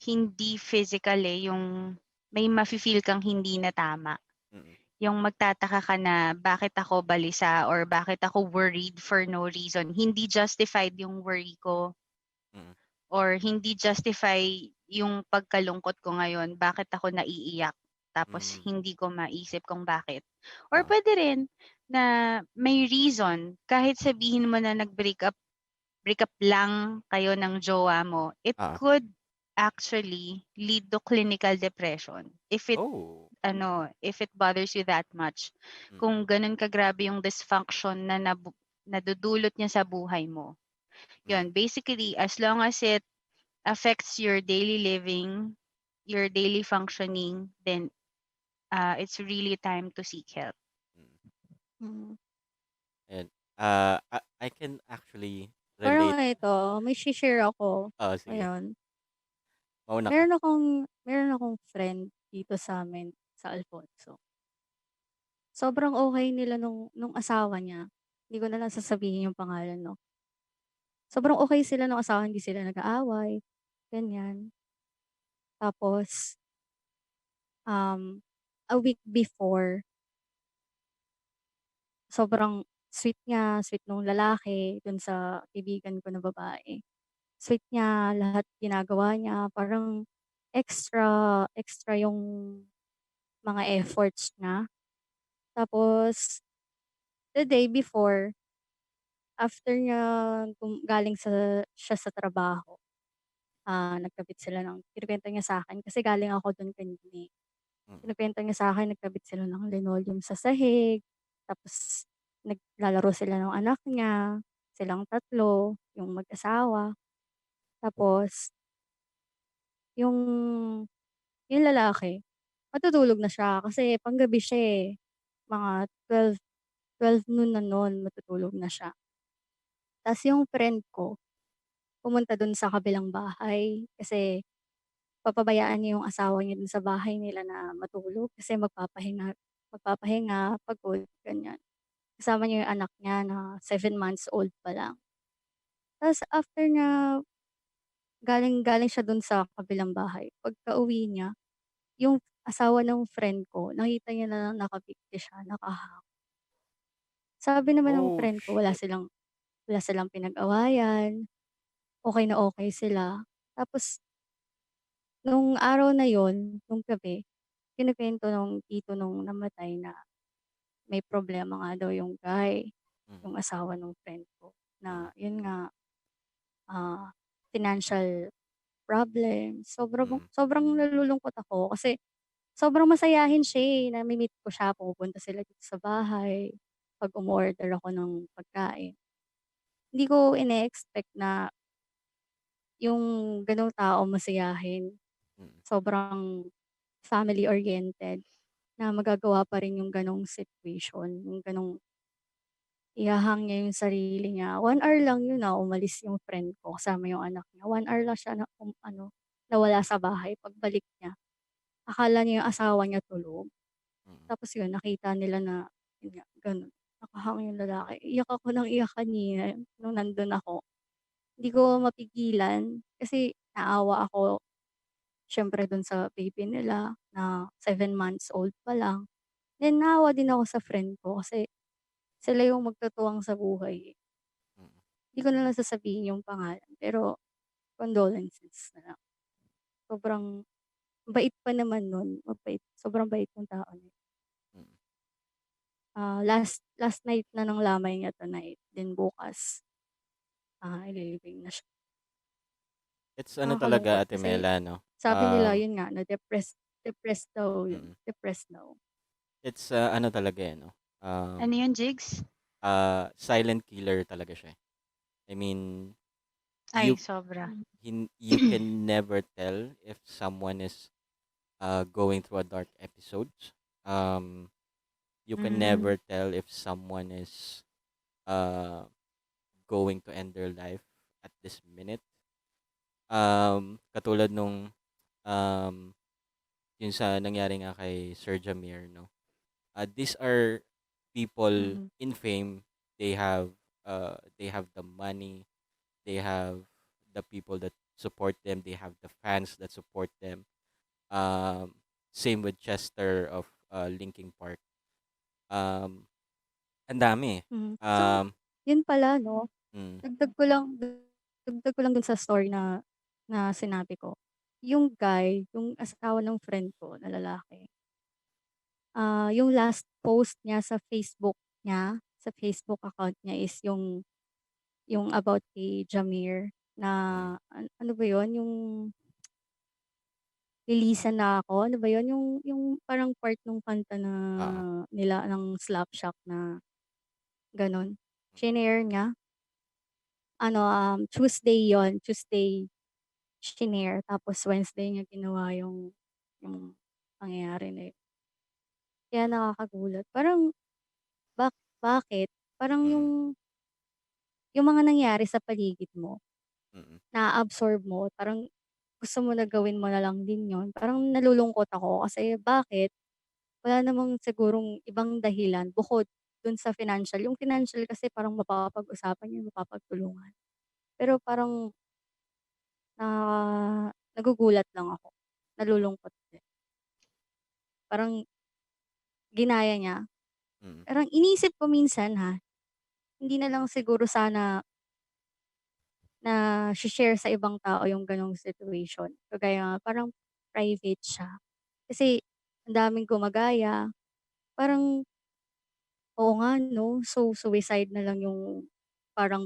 hindi physical, eh, yung may mafe-feel kang hindi na tama. Mm. Yung magtataka ka na, "Bakit ako balisa?" or "Bakit ako worried for no reason?" Hindi justified yung worry ko. Mm. Or hindi justify yung pagkalungkot ko ngayon, bakit ako naiiyak, tapos Hmm. hindi ko maisip kung bakit. Or Oo. puwede rin na may reason kahit sabihin mo na break up lang kayo ng jowa mo, it Oo. could actually lead to clinical depression Oh. if it bothers you that much. Mm. Kung gano'n kagrabe yung dysfunction na nadudulot niya sa buhay mo. Mm. 'Yun, basically as long as it affects your daily living, your daily functioning, then it's really time to seek help. Mm. Mm. And I can actually Parang relate. ito, may she-share ako. Oo, sige. Ayun. Mauna ka. Meron akong friend dito sa'min sa Alfonso. Sobrang okey nila nung asawa niya. Hindi ko na lang sasabihin yung pangalan 'no. Sobrang okey sila nung asawa, hindi sila nag-aaway, ganyan. Tapos, a week before, sobrang sweet nung lalaki dun sa kaibigan ko na babae. Sweet niya, lahat ginagawa niya, parang extra extra yung mga efforts niya. Tapos, the day before, after niya galing siya sa trabaho, nagkabit sila ng kinukuwento niya sa'kin kasi galing ako dun kanina, eh. Mm. Kinukuwento niya sa'kin nagkabit sila ng linoleum sa sahig, tapos naglalaro sila ng anak niya, silang tatlo, yung mag-asawa. Tapos yung yung lalaki, matutulog na siya kasi panggabi siya, eh. Mga 12 noon na nun matutulog na siya. Tas yung friend ko, pumunta dun sa kabilang bahay kasi papabayaan niya yung asawa niya dun sa bahay nila na matulog kasi magpapahinga, pagod, ganyan. Kasama niya yung anak niya na 7 months old pa lang. Tas after niya galing galing siya dun sa kabilang bahay, pagkauwi niya, yung asawa ng friend ko nakita niya na nakabigti siya, sabi naman ng Oh, friend ko shit. wala silang pinag-awayan, okey na okey sila. Tapos nung araw na yun, nung gabi, kinukuwento nung tito nung namatay na may problema nga daw yung guy, Mm. yung asawa nung friend ko, Mm. na yun nga, financial problem. Sobrang Mm. sobrang nalulungkot ako kasi sobrang masayahin siya, eh, nami-meet ko siya, pumupunta sila dito sa bahay, 'pag umo-order ako ng pagkain. Hindi ko ine-expect na yung gano'ng tao masayahin, Mm. sobrang family-oriented, na magagawa pa rin yung gano'ng situation, yung gano'ng ihahang niya yung sarili niya. 1 hour lang yun, umalis yung friend ko kasama yung anak niya. 1 hour lang siya na nawala sa bahay. Pagbalik niya, akala niya yung asawa niya tulog. Mm. Tapos yun, nakita nila na yun nga, gano'n, nakahang yung lalaki. Iyak ako ng iyak kanina nung nandun ako. Hindi ko mapigilan kasi naawa ako siyempre dun sa baby nila na 7 months old pa lang. Then naawa din ako sa friend ko kasi sila yung magkatuwang sa buhay, eh. Mm. Hindi ko na lang sasabihin yung pangalan, pero condolences na lang. Sobrang bait pa naman nun, sobrang bait ng tao na yun. Mm. Last last night na ng lamay niya tonight, then bukas, ililibing na siya. It's ano talaga, Nakakalungkot Ate kasi Mela, no? sabi nila yun nga na-depressed depressed daw yun, Mm. depressed daw. It's ano talaga eh, no? Ano yun, Jigs? Silent killer talaga siya. I mean, Ay, you sobra. Hmm, you can never tell if someone is going through a dark episode. Um, you can Mhm. never tell if someone is uh going to end their life at this minute. Katulad nung um yun sa nangyari nga kay Sir Jamir, no? These are people mm, in fame. They have the money, they have the people that support them, they have the fans that support them. Um, Same with Chester of Linkin Park. Um, ang dami. So, Um, yun pala 'no, mm, dagdag ko lang dun sa story na na sinabi ko. Yung guy, yung asawa ng friend ko na lalaki, yung last post niya sa Facebook account niya is yung about kay Jamir na mm, ano ba yun, yung "Lilisan na ako", ano ba yun, yung parang part nung kanta na oo, nila ng Slapshot na gano'n. mm, Shinare niya, ano, Tuesday yon Tuesday shinare tapos Wednesday niya ginawa yung pangyayari na yun. Kaya nakakagulat. Parang bakit? Parang mm, yung mga nangyari sa paligid mo, mm, naa-absorb mo, parang gusto mo na gawin mo na lang din yun. Parang nalulungkot ako kasi bakit? Wala namang sigurong ibang dahilan bukod dun sa financial. Yung financial kasi parang mapapag-usapan yun, mapapagtulungan. Pero parang nagugulat lang ako, nalulungkot din. Parang ginaya niya. mm, Parang iniisip ko minsan hindi na lang siguro sana na share sa ibang tao yung gano'ng situation. Kagaya nga parang private siya. Kasi ang daming gumagaya. Parang, oo nga 'no, so suicide na lang yung parang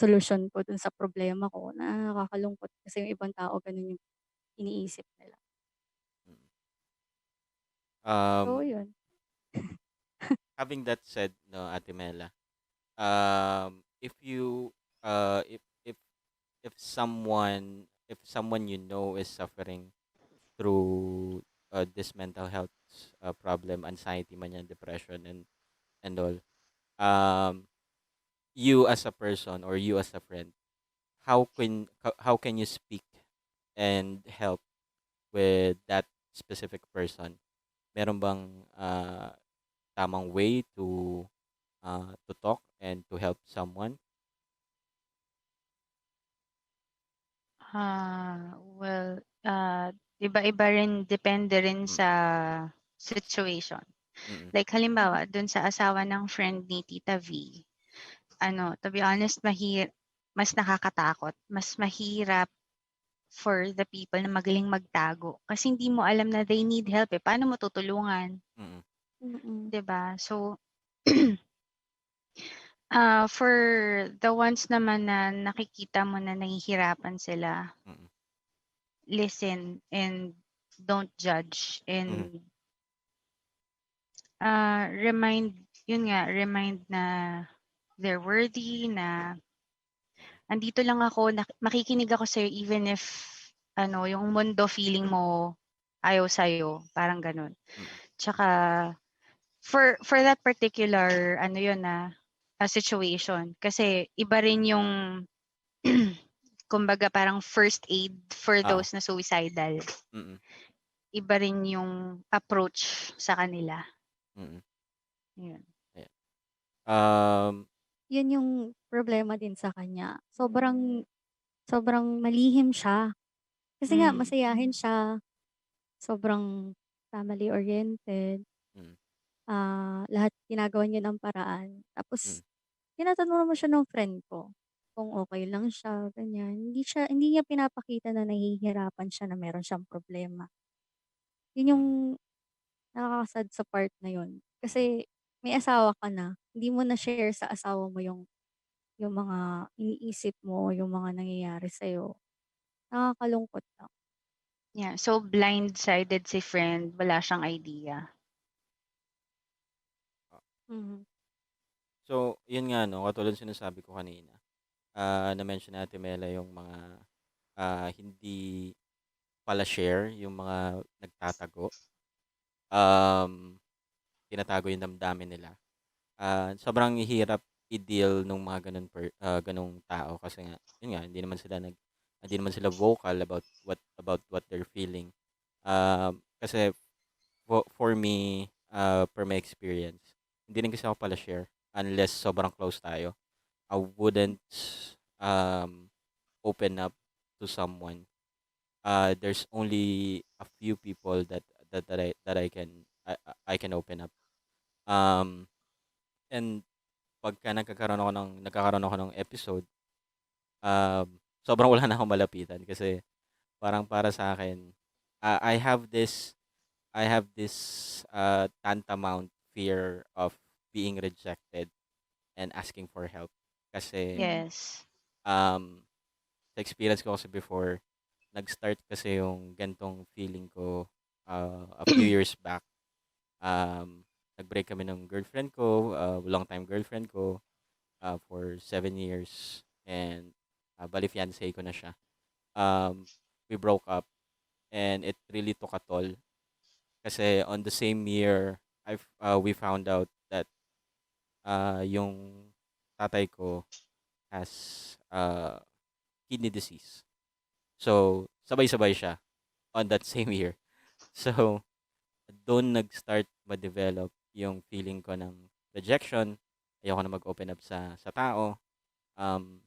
solusyon ko dun sa problema ko. Nakakalungkot kasi yung ibang tao gano'n yung iniisip nila. mm. So Um, yun, Having that said, no, Ate Mela, if you if if someone you know is suffering through this mental health problem, anxiety man yan, depression and all, um you as a person or you as a friend, how can you speak and help with that specific person? Meron bang tamang way to talk and to help someone? Well, iba-iba rin, depende rin Mm, sa situation. mm, Like halimbawa, dun sa asawa ng friend ni Tita V, ano, to be honest, mas nakakatakot, mas mahirap for the people na magaling magtago. Kasi hindi mo alam na they need help eh. Paano mo tutulungan? mm, 'Di ba? So, for the ones naman na nakikita mo na nahihirapan sila, mm, listen and don't judge mm, and remind na they're worthy, na andito lang ako, makikinig ako sa'yo even if ano, yung mundo feeling mo ayaw sa'yo, parang gano'n. mm, Tsaka for that particular ano yun situation, kasi iba rin yung kumbaga parang first aid for oo, those na suicidal. mm, Iba rin yung approach sa kanila. mm, Yun. ayan. Um, yun yung problema din sa kanya. Sobrang sobrang malihim siya. Kasi nga Mm. masayahin siya, sobrang family oriented, mm, lahat ginagawa niya ng paraan. mm, Tapos tinatanong naman siya ng friend ko kung okey lang siya, ganyan. Hindi niya pinapakita na nahihirapan siya, na meron siyang problema. Yun yung Mm. nakaka-sad sa part na yun. Kasi may asawa ka na, hindi mo na-share sa asawa mo yung mga iniisip mo, yung mga nangyayari sa'yo. Nakakalungkot lang. Yeah, so blindsided si friend, wala siyang idea. Mhm, So, yun nga 'no, katulad ng sinasabi ko kanina, na-mention ni Ate Mela yung mga, hindi pala share, yung mga nagtatago, um, tinatago yung damdamin nila. Sobrang hirap i-deal nung mga gano'ng tao kasi nga, yun nga, hindi naman sila vocal about what they're feeling. Kasi for me, per my experience, hindi rin kasi ako pala share unless sobrang close tayo. I wouldn't um, open up to someone. There's only a few people that I can open up. Um, and pagka nagkakaroon ako ng episode, sobrang wala na akong malapitan kasi parang para sa akin, I have this tantamount fear of being rejected and asking for help. Kasi mhm, Yes. um, sa experience ko kasi before, nag-start kasi yung gantong feeling ko a few years back. Um, Nag-break kami ng girlfriend ko, long time girlfriend ko, for 7 years. And bali fiancé ko na siya. Um, we broke up and it really took a toll. Kasi on the same year, we found out that yung tatay ko has kidney disease. So, sabay-sabay siya on that same year. So, doon nag-start ma-develop yung feeling ko ng rejection. Ayoko na mag-open up sa tao. Um,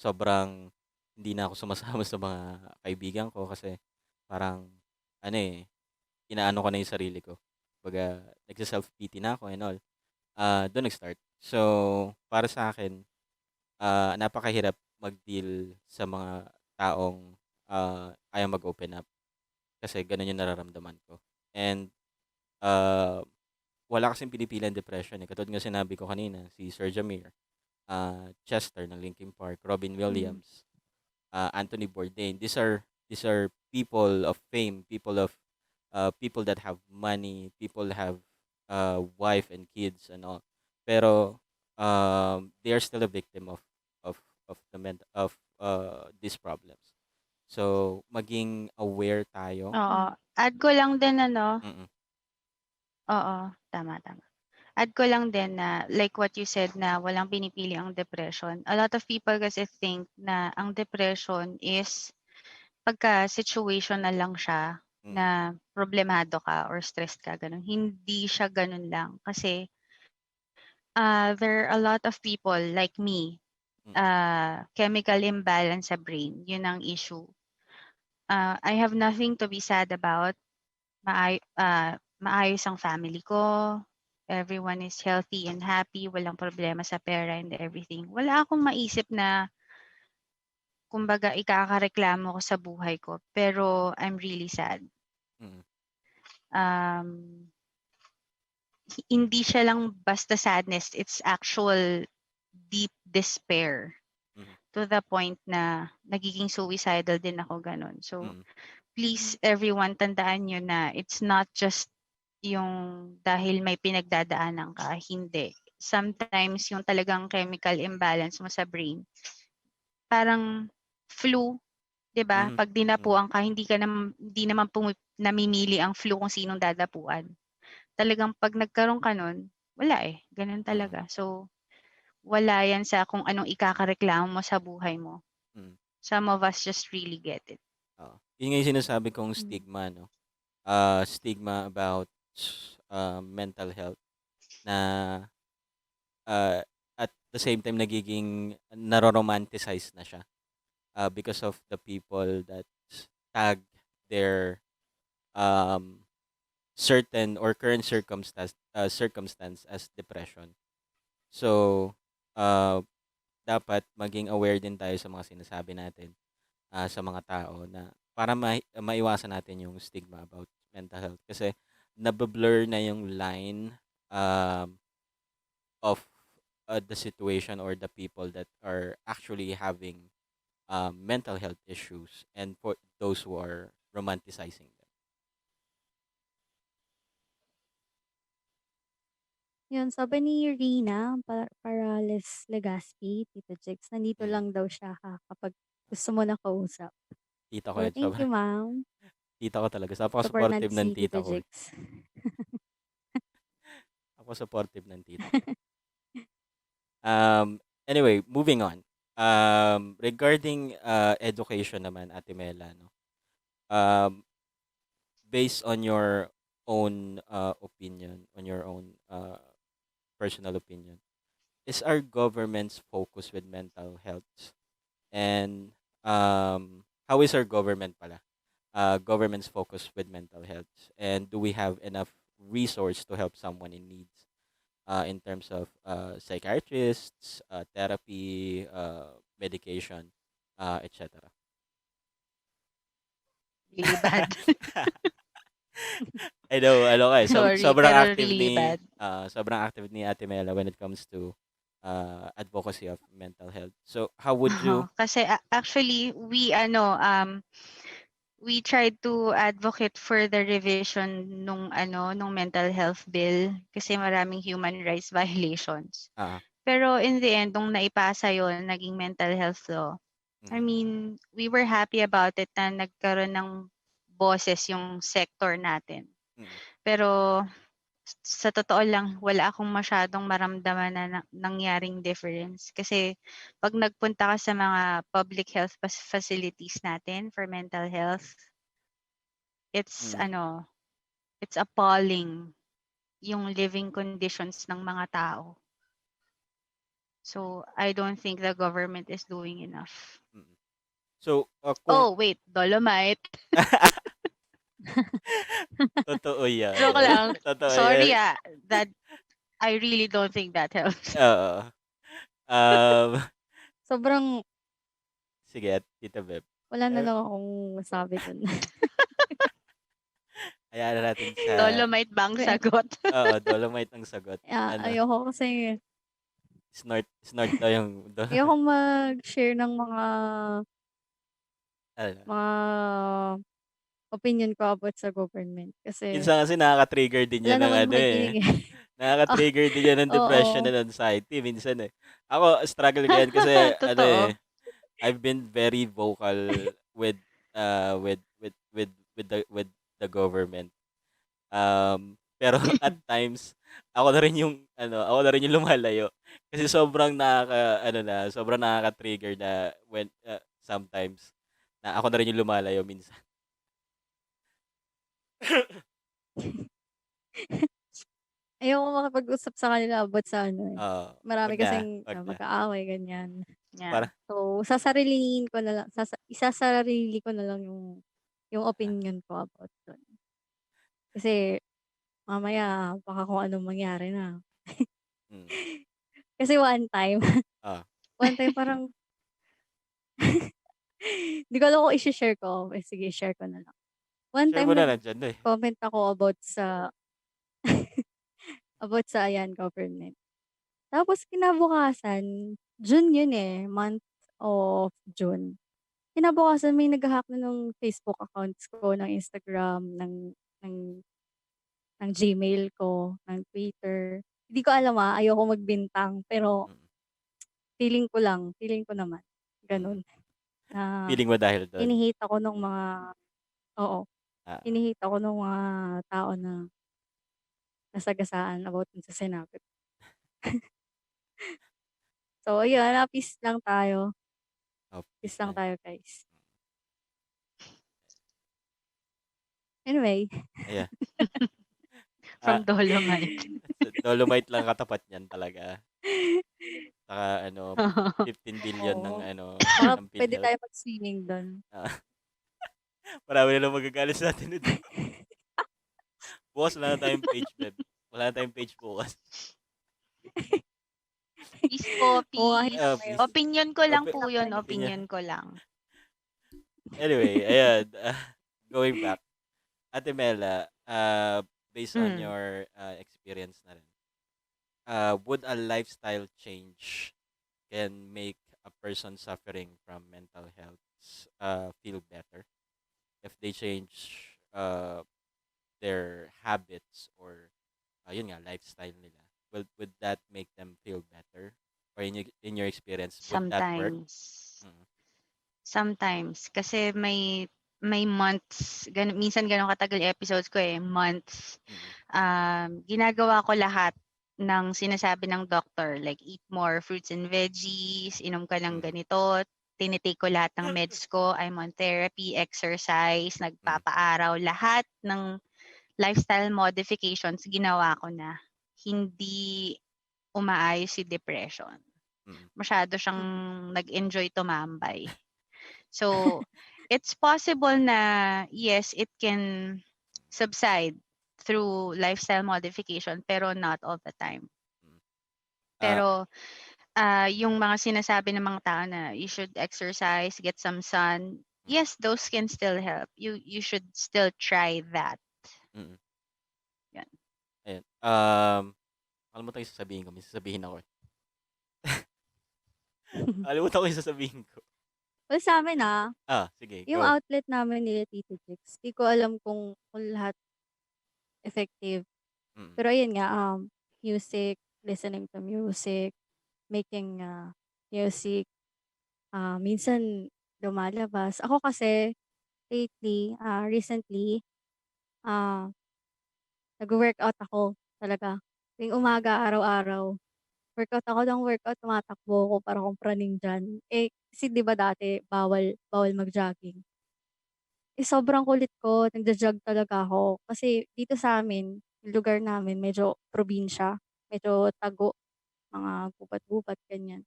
Sobrang hindi na ako sumasama sa mga kaibigan ko kasi parang ano eh, inaano ko na yung sarili ko. Kumbaga, nagsa-self-pity na ako and all. Doon nag-start. So, para sa akin, napakahirap mag-deal sa mga taong ayaw mag-open up kasi ganun yung nararamdaman ko. And uh, wala kasing pinipilang depression eh. Katulad nga sinabi ko kanina, si Sir Jamir, Chester ng Linkin Park, Robin mhm, Williams, Anthony Bourdain. These are people of fame, people that have money, people have wife and kids and all. Pero they are still a victim of these problems. So maging aware tayo. Oo. mhm, Add ko lang din ano, Mm. oo, tama, tama. Add ko lang din na like what you said na walang pinipili ang depression. A lot of people kasi think na ang depression is pagka situational lang siya Mm. na problemado ka or stressed ka, gano'n. Hindi siya gano'n lang kasi, there are a lot of people like me, Mm. chemical imbalance sa brain, 'yun ang issue. I have nothing to be sad about. Maayos ang family ko, everyone is healthy and happy, walang problema sa pera and everything. Wala akong maisip na kumbaga ikakareklamo ko sa buhay ko, pero I'm really sad. Mm. Um, Hindi siya lang basta sadness, it's actual deep despair Mm. to the point na nagiging suicidal din ako gano'n. So, Mm. mhm, please everyone tandaan niyo na it's not just yung dahil may pinagdadaanan ka, hindi. Sometimes yung talagang chemical imbalance mo sa brain, parang flu, 'di ba? Mhm. 'Pag Mm. dinapuan ka hindi naman namimili ang flu kung sinong dadapuan. Talagang 'pag nagkaroon ka nun, wala, eh, gano'n Mm. talaga. So, wala 'yan sa kung anong ikakareklamo mo sa buhay mo. Mm. Some of us just really get it. Oo. Yun nga yung sinasabi kong mhm, stigma 'no, stigma about mental health na, uh, at the same time nagiging naro-romanticize na siya, because of the people that tag their, um, certain or current circumstance as depression. So, uh, dapat maging aware din tayo sa mga sinasabi natin sa mga tao na para maiwasan natin yung stigma about mental health. Kasi nabablur na yung line um, of the situation or the people that are actually having mental health issues and for those who are romanticizing them. Yun, sabi ni Rina Parales Legaspi, Tito Jigs, nandito Mm. lang daw siya kapag gusto mo na kausap. Tita ko So, yan. thank you, ma'am. Tita ko talaga. Support natin Supportive ng si Tito tita ko eh. Jigs. Ako supportive ng tita ko. Anyway, moving on. Regarding education naman, Ate Mela, no? Um, based on your own opinion, on your own personal opinion, is our government's focus with mental health? And how is our government pala? Government's focus with mental health? And do we have enough resource to help someone in needs in terms of psychiatrists, therapy, medication, etc.? Really bad. I know, ano ka eh. Sorry, pero really bad. Sobrang active ni Ate Mela when it comes to advocacy of mental health. So, how would you? Kasi actually we tried to advocate for the revision nung mental health bill kasi maraming human rights violations. Ah, Pero in the end, nung naipasa yon naging mental health law. I mm, mean, we were happy about it na nagkaroon ng boses yung sector natin. mm, Pero sa totoo lang, wala akong masyadong maramdaman na nangyaring difference. Kasi pag nagpunta ka sa mga public health facilities natin for mental health, it's mm, it's appalling yung living conditions ng mga tao. So, I don't think the government is doing enough. mm. So, kung Oh, wait, Dolomite. totoo yan. Joke lang. Totoo Sorry yan. that I really don't think that helps. Oo. Um, Sobrang, sige, Tita Beb. wala na Eh, lang akong masabi dun. hayaan na natin sa, Dolomite bang Kaya, sagot? Dolomite ang sagot. Ano, ayoko kasi, snort daw yung, ayoko mag-share ng mga ano, mga opinion ko about sa government. Kasi, minsan kasi nakaka-trigger din wala yan ng naman ano eh. makikinig eh. Ah, Nakaka-trigger din yan ng depression oo. and anxiety minsan eh. Ako, struggle ko yan kasi ano eh, Totoo. I've been very vocal with with the government. Pero at times ako na rin yung lumalayo kasi sobrang nakaka-trigger na when sometimes na ako na rin yung lumalayo minsan. Ayoko makipag-usap sa kanila about sa ano eh. Wag Marami na, kasing wag na. mag-aaway, ganyan. Yeah. Para So, sasarilihin ko na lang, isasarili ko na lang yung opinion ko about dun. Kasi, mamaya, baka kung anong mangyari na. mm, Kasi one time, ah, one time parang, hindi ko alam kung isi-share ko. Eh, sige, share ko na lang. One share mo time na nandiyan na eh. nag-comment ako about sa ayan, government. Tapos kinabukasan, June yun eh, month of June. Kinabukasan may nag-hack na ng Facebook accounts ko, ng Instagram, ng ng Gmail ko, ng Twitter. Hindi ko alam, ayoko magbintang, pero Mm, feeling ko naman, mm. gano'n, na Feeling mo dahil doon. hini-hate ako nung mga oo, Ah, hini-hate ako nung mga tao na nasagasaan about dun sa sinabi ko. So ayun, peace lang tayo. Peace peace lang lang. tayo, guys. Anyway, Ayan. Ah, From Dolomite. sa Dolomite lang katapat niyan talaga. Saka ano, 15 billion ng oo. ano, Baka ng puwede PhilHealth. tayo mag-swimming dun. Ah, marami na lang magagalit sa atin nito. Bukas wala na tayong page, Beb. Wala na tayong page bukas. Peace po, Oo, kahit peace. na may Please. Opinyon ko lang po yun, Opinion. opinyon ko lang. Anyway, ayan. Going back. Ate Mela, based on Mm. your experience na rin, would a lifestyle change can make a person suffering from mental health feel better if they change their habits or yun nga, lifestyle nila? Would that make them feel better? Or in your experience, would that work? Sometimes. Mm, Sometimes. Kasi may months, minsan gano'n katagal yung episodes ko eh, months. mm, Ginagawa ko lahat ng sinasabi ng doctor. Like, eat more fruits and veggies, inom ka ng mm, ganito, tinitake ko lahat ng meds ko, I'm on therapy, exercise, mm, nagpapaaraw, lahat ng lifestyle modifications ginawa ko na. Hindi umaayos si depression. mm, Masyado siyang Mm. nag-enjoy tumambay. So, it's possible na yes, it can subside through lifestyle modification pero not all the time. mm. Uh, Pero yung mga sinasabi ng mga tao na you should exercise, get some sun, mm, yes, those can still help. You should still try that. mm. Yan. Ayun. Nakalimutan ko yung sasabihin ko. May sasabihin ako. Nakalimutan ko yung sasabihin ko. Well, sa'min, Sige, yung go. outlet namin nila Tito Chicks, 'di ko alam kung lahat effective. Mm, Pero ayun nga, music, listening to music, making, music, minsan lumalabas. Ako kasi lately, recently, ah, nagwo-workout ako talaga. Tuwing mm, umaga, araw-araw. Workout ako ng workout, tumatakbo ako para akong praning diyan. Kasi 'di ba dati bawal bawal mag-jogging. Sobrang kulit ko, nagjo-jog talaga ako. Kasi dito sa'min, yung lugar namin medyo probinsya, medyo tago, mga gubat-gubat, ganyan.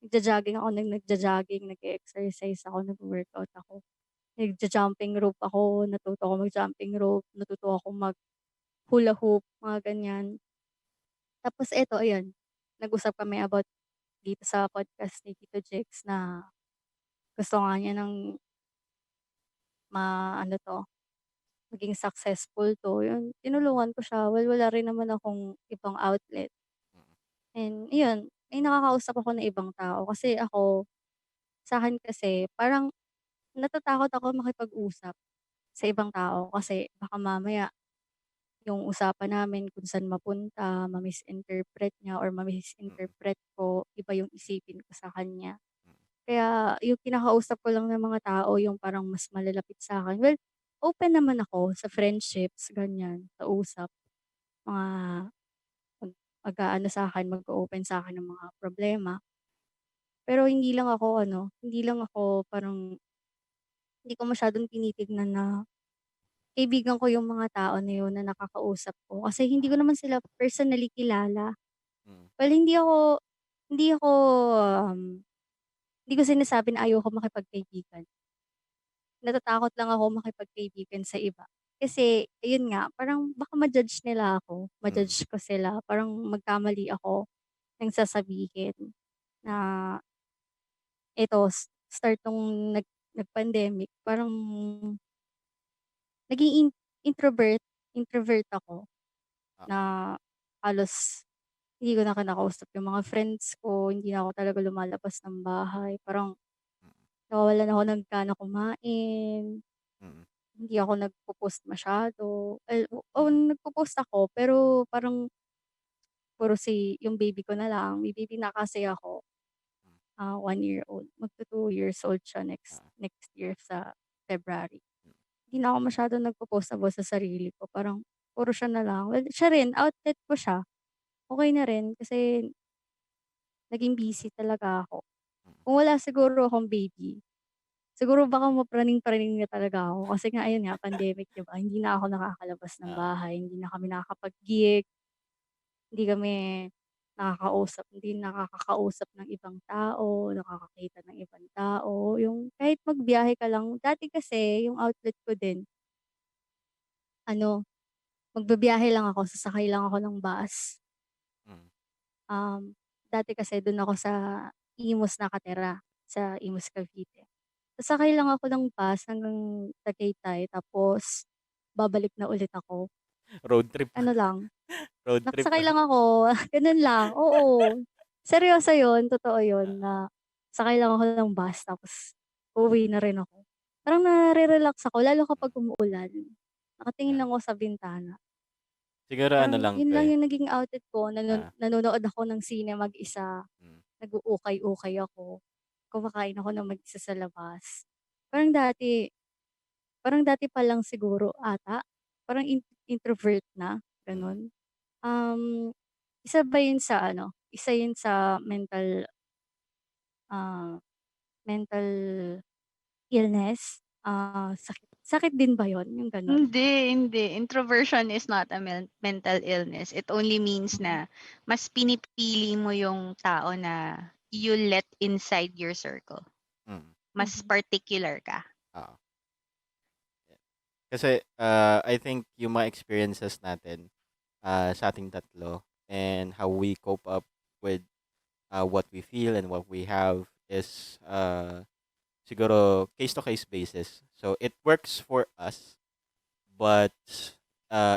Nagjo-jogging ako ng nagjo-jogging, nag-e-exercise ako, nagwo-workout ako. Nagja-jumping rope ako, natuto ako mag-jumping rope, natuto ako mag-hula hoop, mga ganyan. Tapos eto, ayan, nag-usap kami about dito sa podcast ni Tito Jex na gusto nga niya ng ano 'to, maging successful 'to, yun tinulungan ko siya. Well, wala rin naman akong ibang outlet mm, and iyon, may nakakausap ako na ibang tao kasi ako, sa'kin kasi parang natatakot ako makipag-usap sa ibang tao kasi baka mamaya yung usapan namin kung saan mapunta, ma-misinterpret niya or mm, ma-misinterpret ko, iba yung isipin ko sa kanya. mm, Kaya yung kinakausap ko lang ng mga tao yung parang mas malalapit sa akin. Well, open naman ako sa friendships, ganyan, sa usap. Mga mag mag-aano sa'kin, mag-o-open sa'kin ng mga problema. Pero hindi lang ako ano, hindi lang ako parang hindi ko masyadong tinitignan na kaibigan ko yung mga tao na yun na nakakausap ko. Kasi hindi ko naman sila personally kilala. mm, Well, hindi ako, um, hindi ko sinasabi na ayoko makipagkaibigan. Natatakot lang ako makipagkaibigan sa iba. Kasi ayun nga, parang baka ma-judge nila ako, mm, ma-judge ko sila, parang magkamali ako ng sasabihin na mm, ito start nung nag-pandemic parang naging introvert introvert ako ah, na halos hindi ko na kinakausap yung mga friends ko, hindi na ako talaga lumalabas ng bahay, parang mm, nawawalan ako ng gana kumain. mm, Hindi ako nagpo-post masyado. Oo, mm, nagpo-post ako pero parang puro yung baby ko na lang. May baby na kasi ako, mm, 1 year old. Magtu-2 years old siya next ah, next year sa February. mm, Hindi na ako masyadong nagpo-post about sa sarili ko, parang puro siya na lang. Well, siya rin outlet ko siya, okey na rin kasi naging busy talaga ako. mm, Kung wala siguro akong baby, siguro baka mapraning-praning na talaga ako kasi nga ayun nga pandemic 'di ba, hindi na ako nakakalabas ng ah, bahay, hindi na kami nakakapag-gig, hindi kami hindi nakakakausap ng ibang tao, nakakakita ng ibang tao, yung kahit magbiyahe ka lang. Dati kasi yung outlet ko din ano, magbibiyahe lang ako, sasakay lang ako ng bus. mm, Um, dati kasi dun ako sa Imus nakatira, sa Imus, Cavite. Sasakay lang ako ng bus hanggang Tagaytay tapos babalik na ulit ako. Road trip. Ano lang, Road trip. nakasakay lang ako, ganun lang, oo. Seryoso yun, totoo yun Ah, na sakay lang ako ng bus tapos uuwi na rin ako. Parang nare-relax ako lalo kapag umuulan. Nakatingin ah. lang ako sa bintana. Siguro ano Parang lang yun 'to, lang eh, yung naging outlet ko, ah, nanonood ako ng sine mag-isa, hmm, nag-uukay-ukay ako, kumakain ako ng mag-isa sa labas. Parang dati parang dati pa lang siguro ata, parang introvert na, mm, gano'n. Isa ba yun sa ano, isa yun sa ah, mental illness? Sakit sakit din ba yun, yung gano'n? Hindi. Introversion is not a mental illness. It only means Hmm, na mas pinipili mo yung tao na you let inside your circle. mm, Mas mhm, particular ka. oo. Kasi, I think yung mga experiences natin, sa ating tatlo and how we cope up with, what we feel and what we have is, siguro case-to-case basis. So, it works for us, but,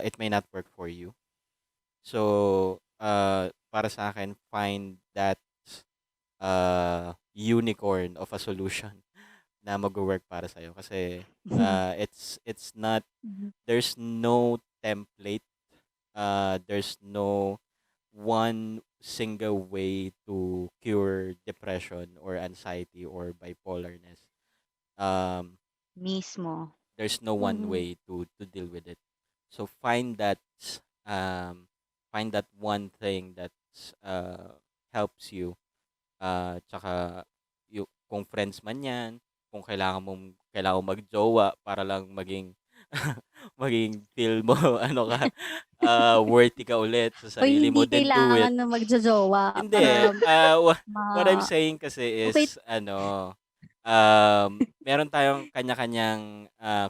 it may not work for you. So, para sa akin, find that, unicorn of a solution na magwo-work para sa'yo kasi, it's not mhm, there's no template, there's no one single way to cure depression or anxiety or bipolarness. Um, Mismo. there's no one mhm, way to deal with it. So um find that one thing that helps you. Tsaka kung friends man 'yan, kung kailangan mong magjowa para lang maging maging feel mo ano ka, worthy ka ulit sa Hoy sarili hindi mo, then do it. kailangan na magjojowa Hindi, para what I'm ma saying kasi okey, is ano, meron tayong kanya-kanyang,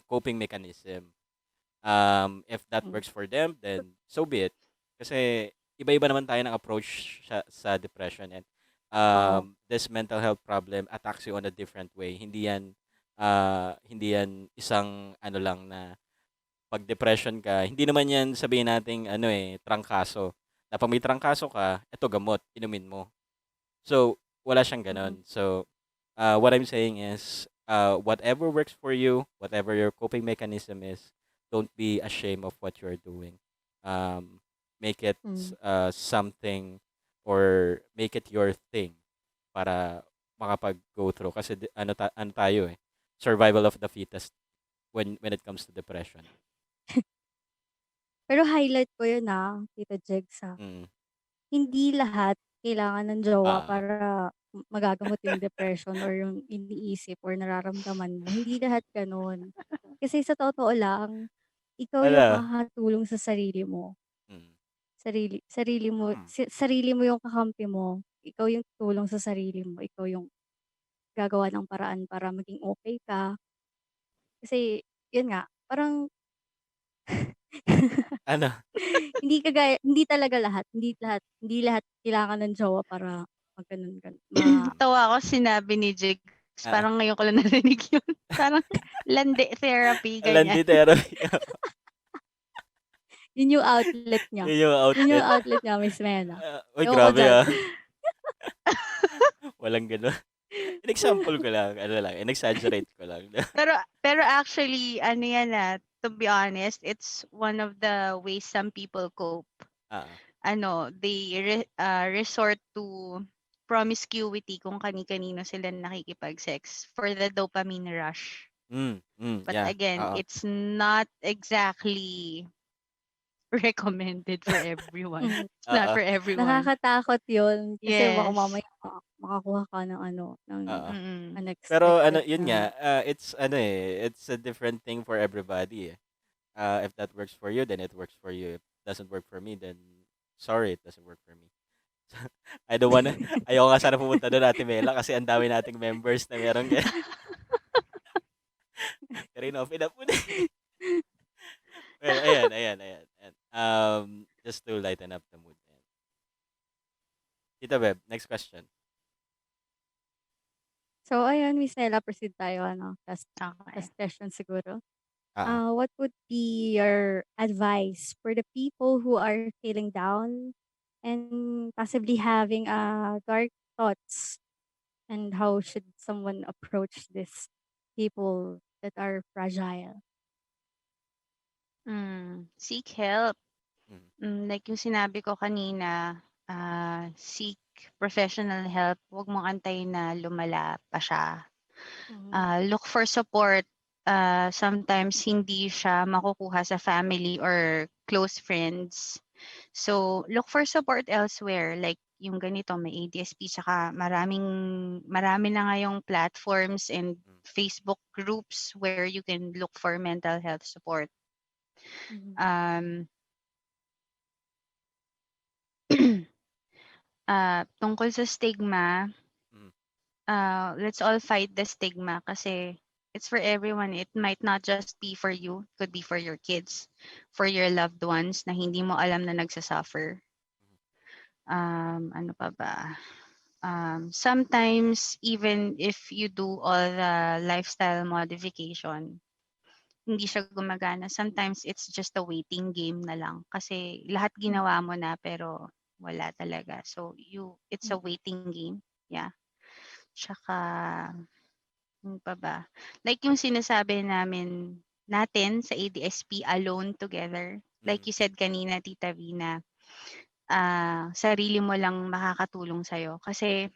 coping mechanism. If that hmm, works for them, then so be it. Kasi iba-iba naman tayo ng approach sa depression and oo, this mental health problem attacks you on a different way. Hindi yan isang ano lang na 'pag depression ka, hindi naman yan sabihin nating ano eh, trangkaso. Na 'pag may trangkaso ka, eto gamot, inumin mo. So, wala siyang mhm, gano'n. So, what I'm saying is, whatever works for you, whatever your coping mechanism is, don't be ashamed of what you're doing. Um, make it hmm. something or make it your thing para makapag-go through. Kasi ano tayo eh, survival of the fittest when it comes to depression. Pero highlight ko yun, Tita Jegs, Mm. hindi lahat kailangan ng jowa Ah, para magagamot yung depression or yung iniisip or nararamdaman mo, hindi lahat gano'n. Kasi sa totoo lang, ikaw yung ano? makakatulong sa sarili mo. Mm. Sarili sarili mo Mm. sarili mo yung kakampi mo, ikaw yung tutulong sa sarili mo, ikaw yung gagawa ng paraan para maging okey ka. Kasi yun nga, parang Ano? hindi talaga lahat, hindi lahat kailangan ng jowa para mag-gano'n Mm. Tawa ako sinabi ni Jigs, Ah, parang ngayon ko lang narinig yun. Parang landi therapy, ganyan. landi therapy. yun yung outlet niya. Yun yung Yun yung outlet. outlet niya, Miss Mela. Uy, Ewan ko grabe diyan. Walang gano'n. In-example ko lang, ano lang, in-exaggerate ko lang. Pero pero actually ano yan, to be honest, it's one of the ways some people cope. Oo. Ano, they resort to promiscuity kung kani-kanino sila nakikipag-sex for the dopamine rush. But Yeah, again, oo, it's not exactly recommended for everyone. Hmm, It's not oo, for everyone. nakakatakot yun kasi baka Yes. mamaya makakuha ka ng ano, ng oo. Mm. Pero ano, unexpected yun na nga, it's ano eh, it's a different thing for everybody eh. If that works for you, then it works for you. If it doesn't work for me, then sorry, it doesn't work for me. I don't wanna, ayoko nga sana pumunta doon, Ate Mela, kasi ang dami nating members na meron ganyan. Pero in-open up mo na eh. Well, ayan. Just to lighten up the mood. Ayan. Tita Beb, next question. So ayun, Miss Nela, proceed tayo ano, last Okay. question siguro. Ah, What would be your advice for the people who are feeling down and possibly having dark thoughts? And how should someone approach these people that are fragile? Seek help. mm, Like yung sinabi ko kanina, seek professional help. Huwag mong antayin na lumala pa siya. Mhm, Look for support. Sometimes hindi siya makukuha sa family or close friends. So, look for support elsewhere. Like yung ganito, may ADSP, tsaka marami na ngayong platforms and mm, Facebook groups where you can look for mental health support. mhm, Um, tungkol sa stigma, mm, let's all fight the stigma kasi it's for everyone. It might not just be for you. It could be for your kids, for your loved ones na hindi mo alam na nagsasuffer. Ano pa ba? Sometimes even if you do all the lifestyle modification, hindi siya gumagana. Sometimes it's just a waiting game na lang kasi lahat mhm, ginawa mo na pero wala talaga. So it's a mhm, waiting game. Yeah. Tsaka ano pa ba? Like yung sinasabi natin sa ADSP Alone Together. Like mm, you said kanina, Tita Vina, sarili mo lang makakatulong sa'yo. Kasi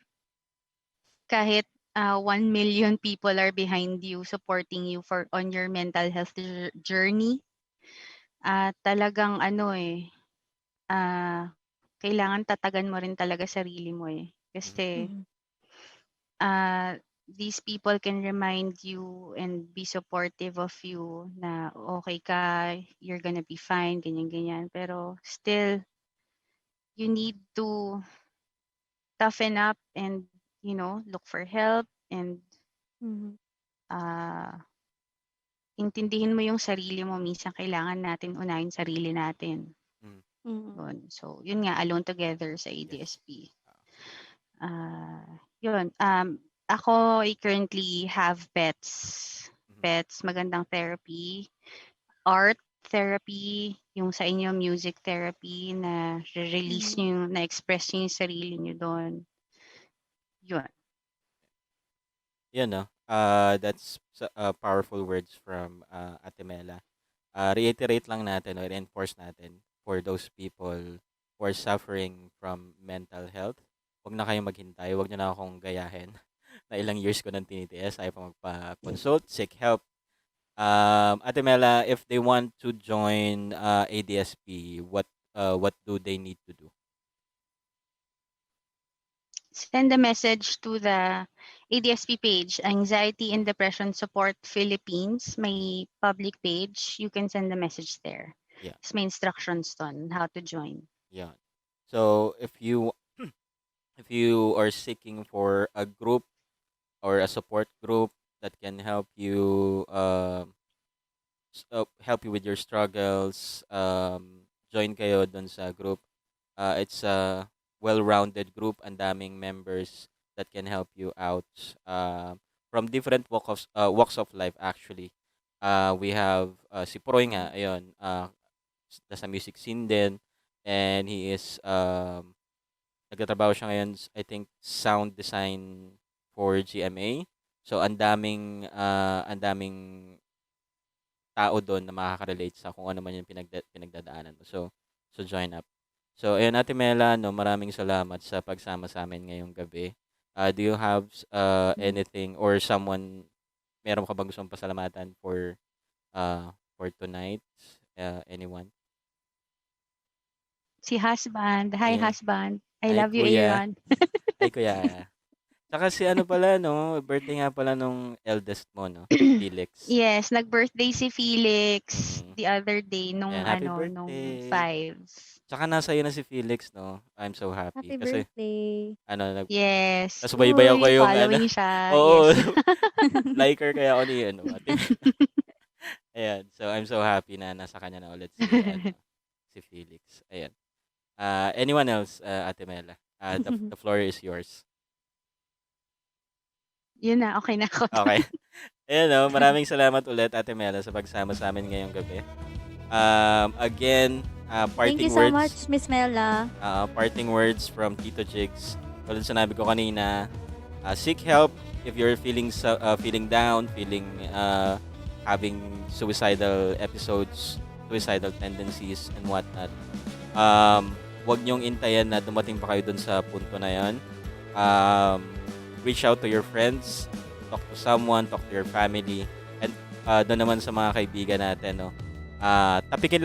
kahit 1 million people are behind you, supporting you on your mental health journey, talagang kailangan tatagan mo rin talaga sarili mo eh. mm, Kasi mhm, uh, these people can remind you and be supportive of you na okay ka, you're gonna be fine, ganyan-ganyan. Pero still, you need to toughen up and, look for help and mhm, uh, intindihin mo yung sarili mo. Minsan kailangan natin unahin sarili natin. mm. mhm, Yun. So, yun nga, Alone Together sa Yes. ADSP. Ah, Yun. Ako, I currently have pets. mhm, Pets, magandang therapy. Art therapy, yung sa inyo music therapy na release mhm, nyo, na-express nyo yung sarili nyo doon. Yun. Yun, no? That's powerful words from Ate Mela. Reiterate lang natin or reinforce natin for those people who are suffering from mental health. Huwag na kayong maghintay. Huwag nyo na akong gayahin na ilang years ko nang tinitiis. Ayaw pa magpa-consult, seek help. Ate Mela, if they want to join ADSP, what do they need to do? Send a message to the ADSP page, Anxiety and Depression Support Philippines. May public page. You can send a message there. Yeah, Tapos may instructions on how to join. yeah. So if you are seeking for a group or a support group that can help you with your struggles, join kayo dun sa group. It's a well-rounded group, and daming members that can help you out from different walks of life actually. We have si Proy nga, mhm, ayun, nasa music scene din, and he is nagtatrabaho siya ngayon, I think sound design for GMA. So ang daming tao doon na makaka-relate sa kung ano man yung pinagdadaanan mo. So join up. So ayun, Ate Mela, no, maraming salamat sa pagsama sa amin ngayong gabi. Do you have mhm. anything or meron ka bang gustong pasalamatan for tonight? Anyone? Si husband. Hi, Ayan. husband. I Ay, love you, kuya. Aaron. Ay, kuya. Tsaka si ano pala, no? Birthday nga pala nung eldest mo, no? Felix. Yes, nag-birthday si Felix Mm. the other day Ayan, nung happy nung birthday. 5. Tsaka nasa iyo na si Felix, no? I'm so happy. Happy Kasi, birthday. ano, Yes. nasubaybay ako Uy, yung, ano, following siya. oo, Yes. liker kaya ako ni, ano, Ate Mel. Ayan, so I'm so happy na nasa kanya na ulit si, ano, si Felix. Ayan. Anyone else, Ate Mela? The floor is yours. Yun na, okay na ako dun. Okay. Ayan, no, maraming salamat ulit, Ate Mela, sa pagsama sa amin ngayong gabi. Again, Thank you parting so much, words. Miss Mela. Parting words from Tito Jigs. Tulad sinabi ko kanina, seek help if you're feeling down, having suicidal episodes, suicidal tendencies, and whatnot. Huwag niyong intayan na dumating pa kayo dun sa punto na yon. Reach out to your friends, talk to someone, talk to your family, and doon naman sa mga kaibigan natin, no? Tapikin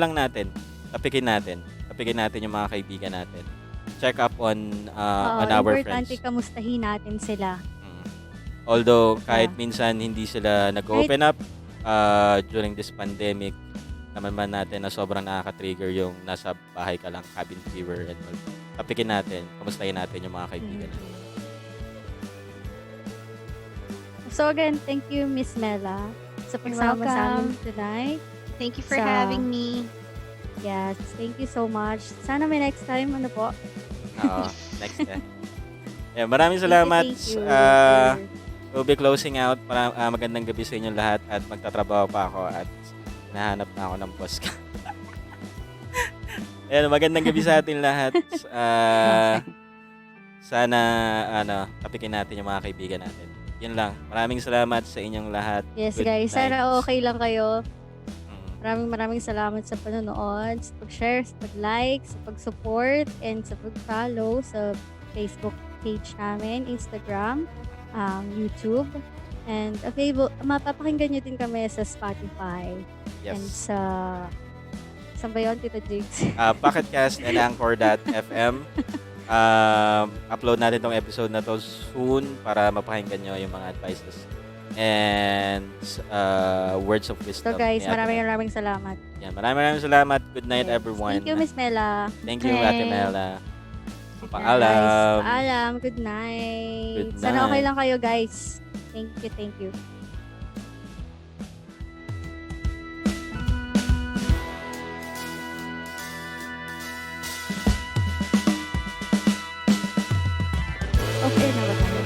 natin yung mga kaibigan natin. Check up on our Importante friends. kamustahin natin sila. Although kahit Yeah. minsan hindi sila nag-open up during this pandemic, naman man natin na sobrang nakaka-trigger yung nasa bahay ka lang, cabin fever and all. Tapikin natin, kamustahin natin yung mga kaibigan natin. So again, thank you, Miss Mela, sa pagsama sa amin tonight. Thank you for Sa- having me. Yes, thank you so much. Sana may next time, ano po? Oo, next time. Yeah, maraming salamat. Thank you. We'll be closing out. Magandang gabi sa inyo lahat at magtatrabaho pa ako at nahanap na ako ng boss ko. Ayan, magandang gabi sa atin lahat. Sana tapikin natin yung mga kaibigan natin. Yun lang. Maraming salamat sa inyong lahat. Yes, Good guys. night. Sana okay lang kayo. Mm. Maraming salamat sa panonood, sa pag-share, sa pag-like, sa pag-support, and sa pag-follow sa Facebook page namin, Instagram, YouTube, and mapapakinggan nyo din kami sa Spotify and Yes. saan ba yun, Tito Jigs? Pocketcast and Anchor.fm. Upload natin tong episode na to soon para mapakinggan nyo yung mga advices and words of wisdom. So guys, ni Ate Mela. maraming salamat. Yan, maraming salamat. Good night, Yes. everyone. Thank you, Miss Mela. Thank you, Ate Night. Mela. Guys, Paalam. paalam. Good night. Good Sana okay night. lang kayo, guys. Thank you. Okay na ba tayo?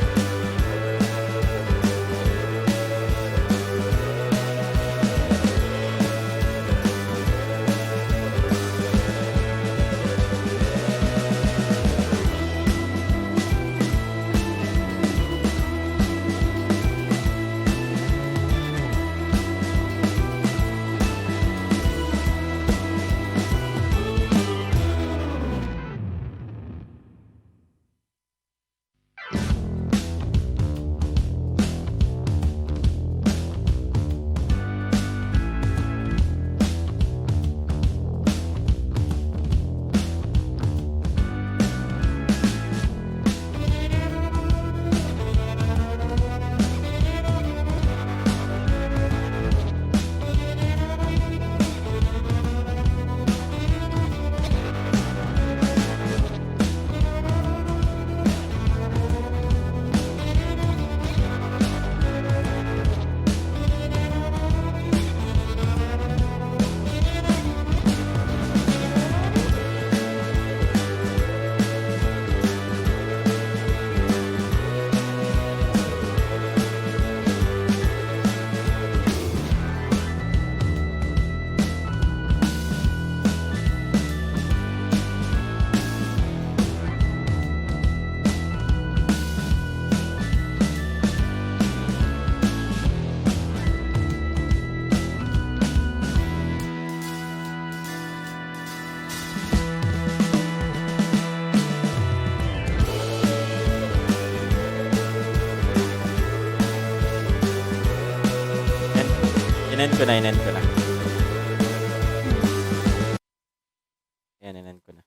Inend ko na. Yan, inend ko na.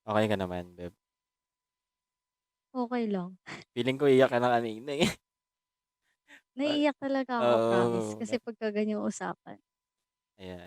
Okay ka naman, Beb. Okay lang. Feeling ko iyak ka na kanina eh. Naiiyak talaga ako, Oo. promise. Kasi pagka ganyang usapan. Ayan.